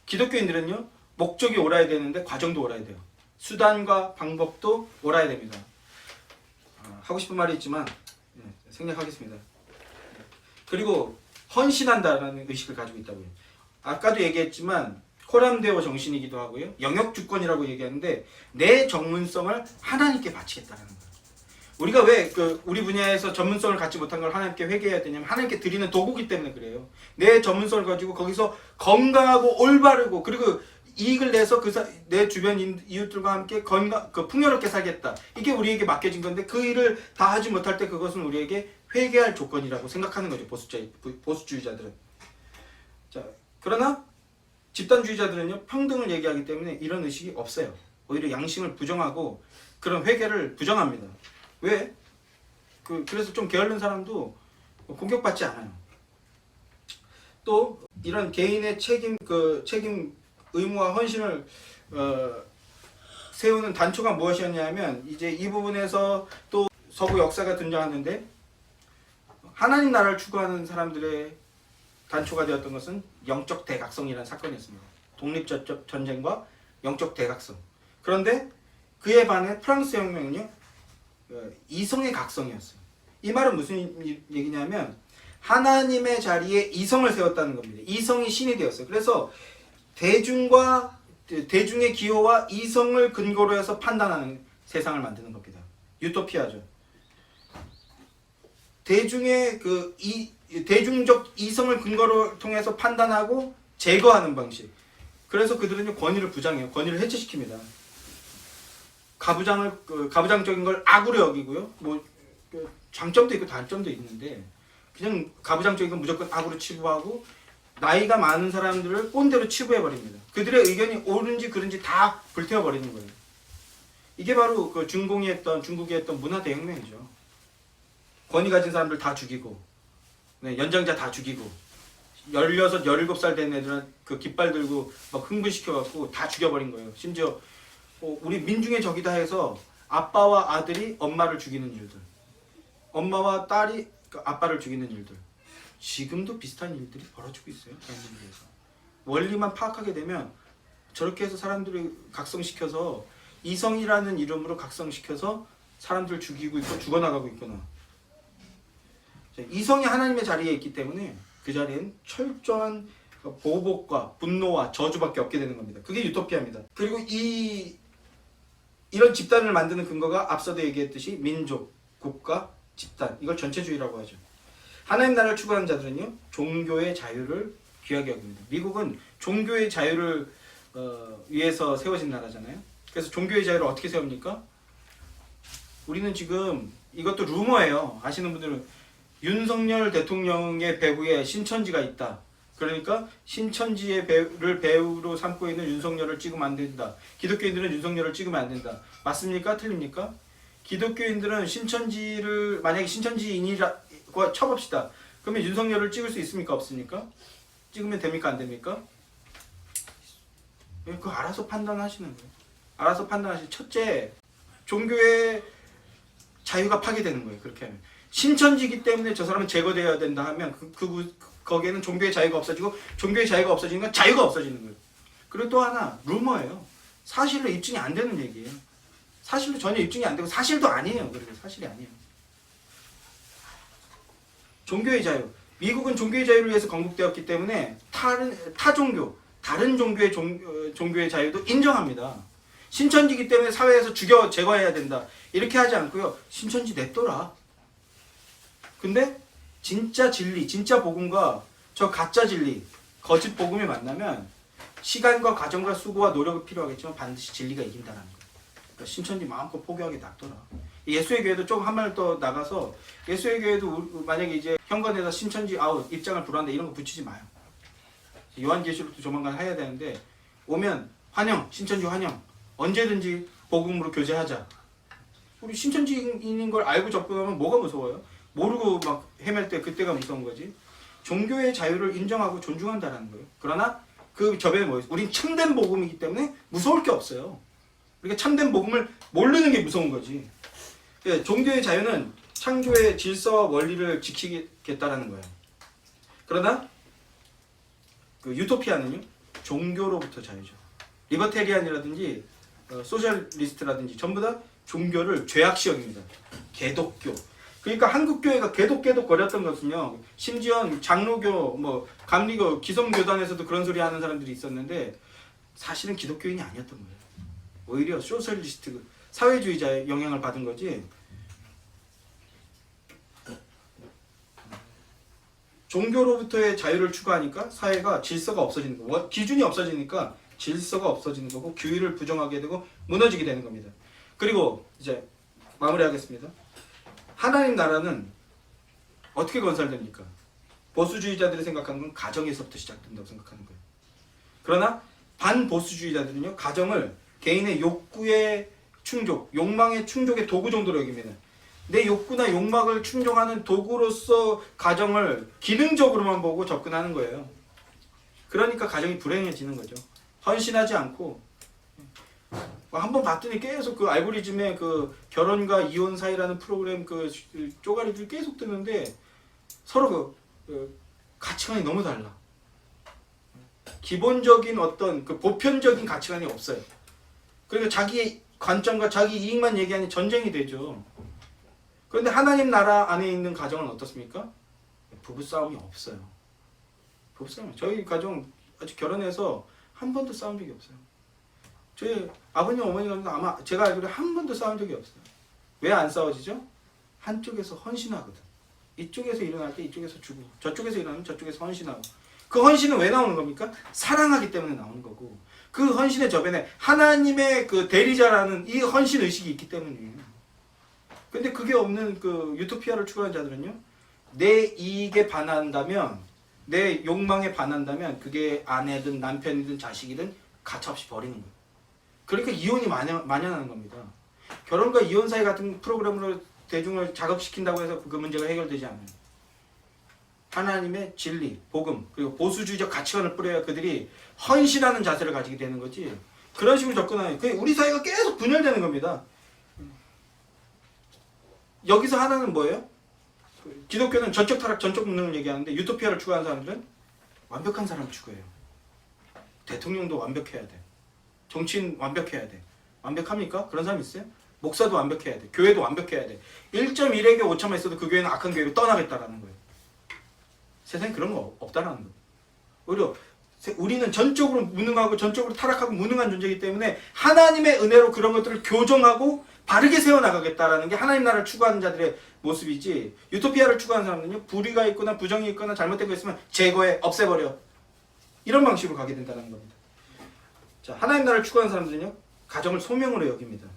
기독교인들은요, 목적이 옳아야 되는데 과정도 옳아야 돼요. 수단과 방법도 옳아야 됩니다. 하고 싶은 말이 있지만 생략하겠습니다. 그리고 헌신한다라는 의식을 가지고 있다고요. 아까도 얘기했지만 코람데오 정신이기도 하고요. 영역주권이라고 얘기하는데 내 전문성을 하나님께 바치겠다는 거예요. 우리가 왜 우리 분야에서 전문성을 갖지 못한 걸 하나님께 회개해야 되냐면 하나님께 드리는 도구기 때문에 그래요. 내 전문성을 가지고 거기서 건강하고 올바르고 그리고 이익을 내서 내 주변 이웃들과 함께 풍요롭게 살겠다. 이게 우리에게 맡겨진 건데 그 일을 다 하지 못할 때 그것은 우리에게 회개할 조건이라고 생각하는 거죠. 보수주의자들은. 자, 그러나 집단주의자들은요, 평등을 얘기하기 때문에 이런 의식이 없어요. 오히려 양심을 부정하고 그런 회개를 부정합니다. 왜? 그래서 좀 게으른 사람도 공격받지 않아요. 또 이런 개인의 책임 의무와 헌신을 세우는 단초가 무엇이었냐면 이제 이 부분에서 또 서구 역사가 등장하는데 하나님 나라를 추구하는 사람들의 단초가 되었던 것은 영적 대각성이라는 사건이었습니다. 독립전쟁과 영적 대각성. 그런데 그에 반해 프랑스 혁명은요, 이성의 각성이었어요. 이 말은 무슨 얘기냐면 하나님의 자리에 이성을 세웠다는 겁니다. 이성이 신이 되었어요. 그래서 대중의 기호와 이성을 근거로 해서 판단하는 세상을 만드는 겁니다. 유토피아죠. 대중적 이성을 근거로 통해서 판단하고 제거하는 방식. 그래서 그들은 권위를 부장해요. 권위를 해체시킵니다. 가부장적인 걸 악으로 여기고요. 장점도 있고 단점도 있는데 그냥 가부장적인 건 무조건 악으로 치부하고 나이가 많은 사람들을 꼰대로 치부해버립니다. 그들의 의견이 옳은지 그른지 다 불태워버리는 거예요. 이게 바로 중국이 했던 문화 대혁명이죠. 권위 가진 사람들 다 죽이고, 연장자 다 죽이고, 16, 17살 된 애들은 깃발 들고 막 흥분시켜갖고 다 죽여버린 거예요. 심지어 우리 민중의 적이다 해서 아빠와 아들이 엄마를 죽이는 일들, 엄마와 딸이 아빠를 죽이는 일들, 지금도 비슷한 일들이 벌어지고 있어요. 대한민국에서. 원리만 파악하게 되면 저렇게 해서 사람들을 각성시켜서 이성이라는 이름으로 각성시켜서 사람들을 죽이고 있고 죽어나가고 있구나. 이성이 하나님의 자리에 있기 때문에 그 자리엔 철저한 보복과 분노와 저주밖에 없게 되는 겁니다. 그게 유토피아입니다. 그리고 이런 집단을 만드는 근거가 앞서도 얘기했듯이 민족, 국가, 집단, 이걸 전체주의라고 하죠. 하나님 나라를 추구하는 자들은요, 종교의 자유를 귀하게 여깁니다. 미국은 종교의 자유를 위해서 세워진 나라잖아요. 그래서 종교의 자유를 어떻게 세웁니까? 우리는 지금 이것도 루머예요. 아시는 분들은 윤석열 대통령의 배후에 신천지가 있다. 그러니까 신천지를 배우로 삼고 있는 윤석열을 찍으면 안 된다. 기독교인들은 윤석열을 찍으면 안 된다. 맞습니까? 틀립니까? 기독교인들은 만약에 신천지인이라고 쳐봅시다. 그러면 윤석열을 찍을 수 있습니까? 없습니까? 찍으면 됩니까? 안 됩니까? 그거 알아서 판단하시는 거예요. 알아서 판단하시는. 첫째, 종교의 자유가 파괴되는 거예요. 그렇게 하면. 신천지이기 때문에 저 사람은 제거되어야 된다 하면 거기에는 종교의 자유가 없어지고, 종교의 자유가 없어지는 건 자유가 없어지는 거예요. 그리고 또 하나, 루머예요. 사실로 입증이 안 되는 얘기예요. 사실로 전혀 입증이 안 되고 사실도 아니에요. 그리고 사실이 아니에요. 종교의 자유. 미국은 종교의 자유를 위해서 건국되었기 때문에 다른 종교의 자유도 인정합니다. 신천지이기 때문에 사회에서 제거해야 된다. 이렇게 하지 않고요. 신천지 냅둬라. 근데 진짜 진리, 진짜 복음과 저 가짜 진리, 거짓 복음이 만나면 시간과 과정과 수고와 노력이 필요하겠지만 반드시 진리가 이긴다는 거예요. 그러니까 신천지 마음껏 포기하게 놔둬라. 예수의 교회도 조금 한 발 더 나가서 예수의 교회도 만약에 이제 현관에다 신천지 아웃 입장을 불한다 이런 거 붙이지 마요. 요한계시록도 조만간 해야 되는데 오면 환영, 신천지 환영. 언제든지 복음으로 교제하자. 우리 신천지인인 걸 알고 접근하면 뭐가 무서워요? 모르고 막 헤맬 때 그때가 무서운 거지. 종교의 자유를 인정하고 존중한다는 거예요. 그러나 그 저변에 뭐예요? 우린 참된 복음이기 때문에 무서울 게 없어요. 우리가 참된 복음을 모르는 게 무서운 거지. 종교의 자유는 창조의 질서와 원리를 지키겠다라는 거예요. 그러나 그 유토피아는요, 종교로부터 자유죠. 리버테리안이라든지 소셜리스트라든지 전부 다 종교를 죄악시 여깁니다. 개독교. 그러니까 한국 교회가 개독 거렸던 것은요, 심지어 장로교, 뭐 감리교, 기성교단에서도 그런 소리 하는 사람들이 있었는데 사실은 기독교인이 아니었던 거예요. 오히려 소셜리스트, 사회주의자의 영향을 받은 거지. 종교로부터의 자유를 추구하니까 사회가 질서가 없어지는 거, 기준이 없어지니까 질서가 없어지는 거고 규율을 부정하게 되고 무너지게 되는 겁니다. 그리고 이제 마무리하겠습니다. 하나님 나라는 어떻게 건설됩니까? 보수주의자들이 생각하는 건 가정에서부터 시작된다고 생각하는 거예요. 그러나 반보수주의자들은요, 가정을 개인의 욕구의 충족, 욕망의 충족의 도구 정도로 여깁니다. 내 욕구나 욕망을 충족하는 도구로서 가정을 기능적으로만 보고 접근하는 거예요. 그러니까 가정이 불행해지는 거죠. 헌신하지 않고, 한번 봤더니 계속 그 알고리즘에 그 결혼과 이혼 사이라는 프로그램 그 쪼가리들 계속 뜨는데 서로 그 가치관이 너무 달라. 기본적인 어떤 그 보편적인 가치관이 없어요. 그러니까 자기의 관점과 자기 이익만 얘기하니 전쟁이 되죠. 그런데 하나님 나라 안에 있는 가정은 어떻습니까? 부부싸움이 없어요. 부부싸움. 저희 가정 아직 결혼해서 한 번도 싸운 적이 없어요. 저희 아버님 어머니가 아마 제가 알기로 한 번도 싸운 적이 없어요. 왜 안 싸워지죠? 한쪽에서 헌신하거든. 이쪽에서 일어날 때 이쪽에서 주고, 저쪽에서 일어나면 저쪽에서 헌신하고. 그 헌신은 왜 나오는 겁니까? 사랑하기 때문에 나오는 거고, 그 헌신의 저변에 하나님의 그 대리자라는 이 헌신 의식이 있기 때문이에요. 근데 그게 없는 그 유토피아를 추구하는 자들은요, 내 이익에 반한다면, 내 욕망에 반한다면 그게 아내든 남편이든 자식이든 가차없이 버리는 거예요. 그러니까 이혼이 만연하는 겁니다. 결혼과 이혼 사이 같은 프로그램으로 대중을 자극시킨다고 해서 그 문제가 해결되지 않아요. 하나님의 진리, 복음, 그리고 보수주의적 가치관을 뿌려야 그들이 헌신하는 자세를 가지게 되는 거지. 그런 식으로 접근하면 우리 사회가 계속 분열되는 겁니다. 여기서 하나는 뭐예요? 기독교는 전적 타락, 전적 무능을 얘기하는데 유토피아를 추구하는 사람들은 완벽한 사람을 추구해요. 대통령도 완벽해야 돼. 정치인 완벽해야 돼. 완벽합니까? 그런 사람 있어요? 목사도 완벽해야 돼. 교회도 완벽해야 돼. 1.1에게 오차만 있어도 그 교회는 악한 교회로 떠나겠다라는 거예요. 세상에 그런 거 없다라는 거예요. 오히려 우리는 전적으로 무능하고 전적으로 타락하고 무능한 존재이기 때문에 하나님의 은혜로 그런 것들을 교정하고 바르게 세워나가겠다라는 게 하나님 나라를 추구하는 자들의 모습이지, 유토피아를 추구하는 사람들은요, 불의가 있거나 부정이 있거나 잘못된 거 있으면 제거해, 없애버려, 이런 방식으로 가게 된다는 겁니다. 자, 하나님 나라를 추구하는 사람들은요, 가정을 소명으로 여깁니다.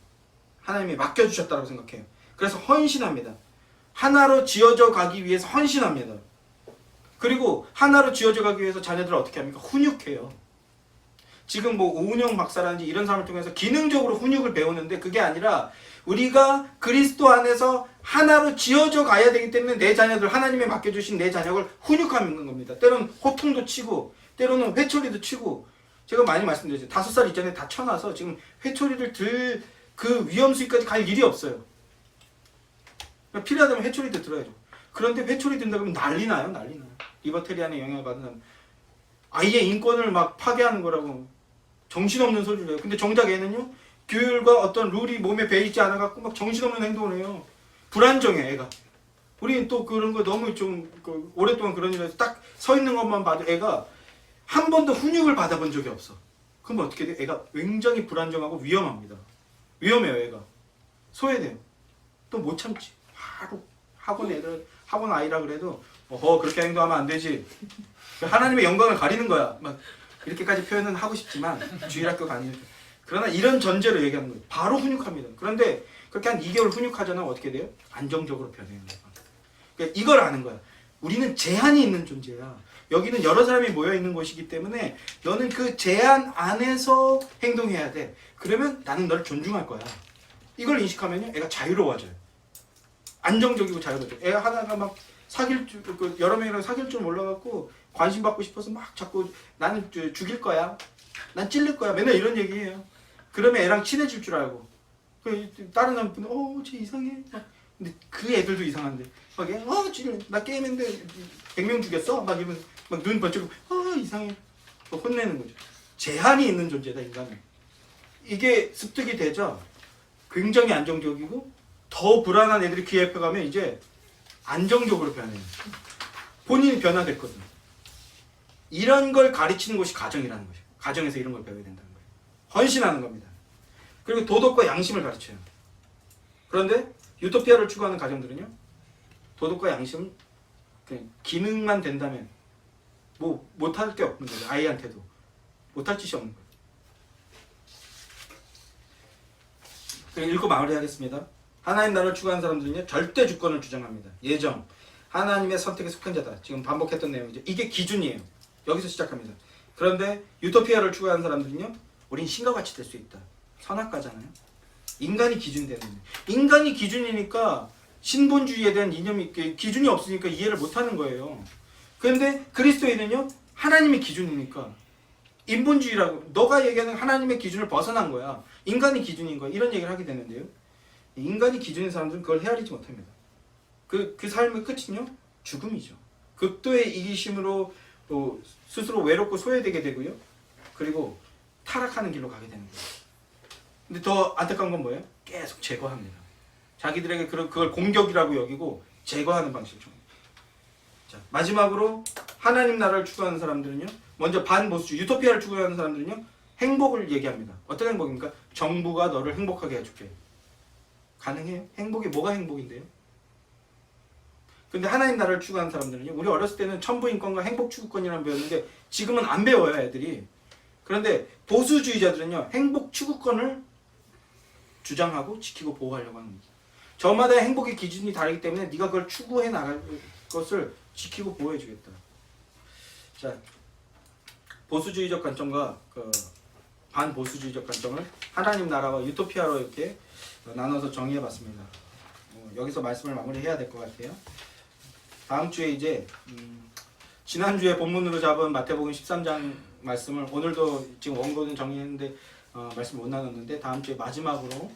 하나님이 맡겨주셨다고 생각해요. 그래서 헌신합니다. 하나로 지어져 가기 위해서 헌신합니다. 그리고 하나로 지어져 가기 위해서 자녀들을 어떻게 합니까? 훈육해요. 지금 뭐 오은영 박사라든지 이런 사람을 통해서 기능적으로 훈육을 배우는데, 그게 아니라 우리가 그리스도 안에서 하나로 지어져 가야 되기 때문에 내 자녀들, 하나님이 맡겨주신 내 자녀를 훈육하는 겁니다. 때로는 호통도 치고, 때로는 회초리도 치고. 제가 많이 말씀드렸죠. 5살 이전에 다 쳐놔서 지금 회초리를 들 그 위험수위까지 갈 일이 없어요. 필요하다면 회초리도 들어야죠. 그런데 회초리 든다 그러면 난리 나요. 리버테리안의 영향을 받은 사람, 아이의 인권을 막 파괴하는 거라고 정신없는 소리를 해요. 근데 정작 애는요, 규율과 어떤 룰이 몸에 배이지 않아갖고 막 정신없는 행동을 해요. 불안정해, 애가. 우리는 또 그런 거 너무 좀 오랫동안 그런 일에서 딱 서 있는 것만 봐도 애가 한 번도 훈육을 받아본 적이 없어. 그럼 어떻게 돼? 애가 굉장히 불안정하고 위험합니다. 위험해요, 애가. 소외돼요. 또 못 참지. 바로 학원 아이라 그래도 그렇게 행동하면 안 되지. 하나님의 영광을 가리는 거야. 막 이렇게까지 표현은 하고 싶지만 주일학교가 아니니까. 그러나 이런 전제로 얘기하는 거예요. 바로 훈육합니다. 그런데 그렇게 한 2개월 훈육하잖아. 어떻게 돼요? 안정적으로 변해요. 그러니까 이걸 아는 거야. 우리는 제한이 있는 존재야. 여기는 여러 사람이 모여 있는 곳이기 때문에 너는 그 제한 안에서 행동해야 돼. 그러면 나는 너를 존중할 거야. 이걸 인식하면요, 애가 자유로워져요. 안정적이고 자유로워져요. 애가 하다가 막 여러 명이랑 사귈 줄 몰라갖고 관심 받고 싶어서 막 자꾸 나는 죽일 거야, 난 찔릴 거야, 맨날 이런 얘기해요. 그러면 애랑 친해질 줄 알고, 다른 남편은 쟤 이상해, 근데 그 애들도 이상한데 막 지금 나 게임했는데 100명 죽였어? 막 이러면 막 눈 번쩍 이상해. 막 혼내는 거죠. 제한이 있는 존재다 인간은. 이게 습득이 되죠. 굉장히 안정적이고 더 불안한 애들이 그 옆에 가면 이제 안정적으로 변해요. 본인이 변화됐거든요. 이런 걸 가르치는 것이 가정이라는 거죠. 가정에서 이런 걸 배워야 된다는 거예요. 헌신하는 겁니다. 그리고 도덕과 양심을 가르쳐요. 그런데 유토피아를 추구하는 가정들은요, 도덕과 양심은 그냥 기능만 된다면 뭐 못할 게 없는 거죠. 아이한테도 못할 짓이 없는 거예요. 그럼 읽고 마무리하겠습니다. 하나님 나라를 추구하는 사람들은요, 절대 주권을 주장합니다. 예정, 하나님의 선택에 속한 자다. 지금 반복했던 내용이죠. 이게 기준이에요. 여기서 시작합니다. 그런데 유토피아를 추구하는 사람들은요, 우린 신과 같이 될 수 있다. 선악과잖아요. 인간이 기준이 되는 거예요. 인간이 기준이니까 신본주의에 대한 이념이 기준이 없으니까 이해를 못하는 거예요. 그런데 그리스도인은요, 하나님의 기준이니까 인본주의라고 너가 얘기하는 하나님의 기준을 벗어난 거야. 인간이 기준인 거야. 이런 얘기를 하게 되는데요. 인간이 기준인 사람들은 그걸 헤아리지 못합니다. 그 삶의 끝은요, 죽음이죠. 극도의 이기심으로 스스로 외롭고 소외되게 되고요. 그리고 타락하는 길로 가게 되는 거예요. 근데 더 안타까운 건 뭐예요? 계속 제거합니다. 자기들에게 그걸 공격이라고 여기고 제거하는 방식이죠. 자, 마지막으로 하나님 나라를 추구하는 사람들은요, 먼저 반보수주의, 유토피아를 추구하는 사람들은요, 행복을 얘기합니다. 어떤 행복입니까? 정부가 너를 행복하게 해줄게. 가능해요? 행복이 뭐가 행복인데요? 근데 하나님 나라를 추구하는 사람들은요, 우리 어렸을 때는 천부인권과 행복추구권이라는 배웠는데 지금은 안 배워요, 애들이. 그런데 보수주의자들은요, 행복 추구권을 주장하고 지키고 보호하려고 하는 거죠. 저마다의 행복의 기준이 다르기 때문에 네가 그걸 추구해 나갈 것을 지키고 보호해 주겠다. 자, 보수주의적 관점과 반보수주의적 관점을 하나님 나라와 유토피아로 이렇게 나눠서 정의해 봤습니다. 여기서 말씀을 마무리해야 될 것 같아요. 다음 주에 이제 지난주에 본문으로 잡은 마태복음 13장 말씀을 오늘도 지금 원고는 정리했는데 말씀 못 나눴는데 다음 주에 마지막으로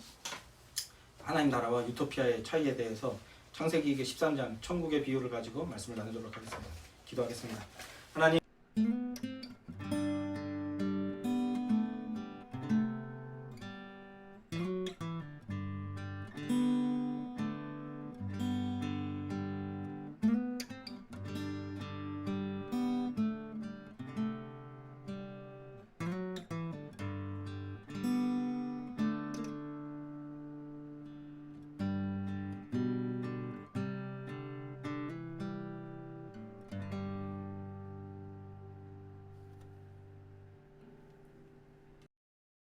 하나님 나라와 유토피아의 차이에 대해서 창세기 13장 천국의 비유를 가지고 말씀을 나누도록 하겠습니다. 기도하겠습니다. 하나님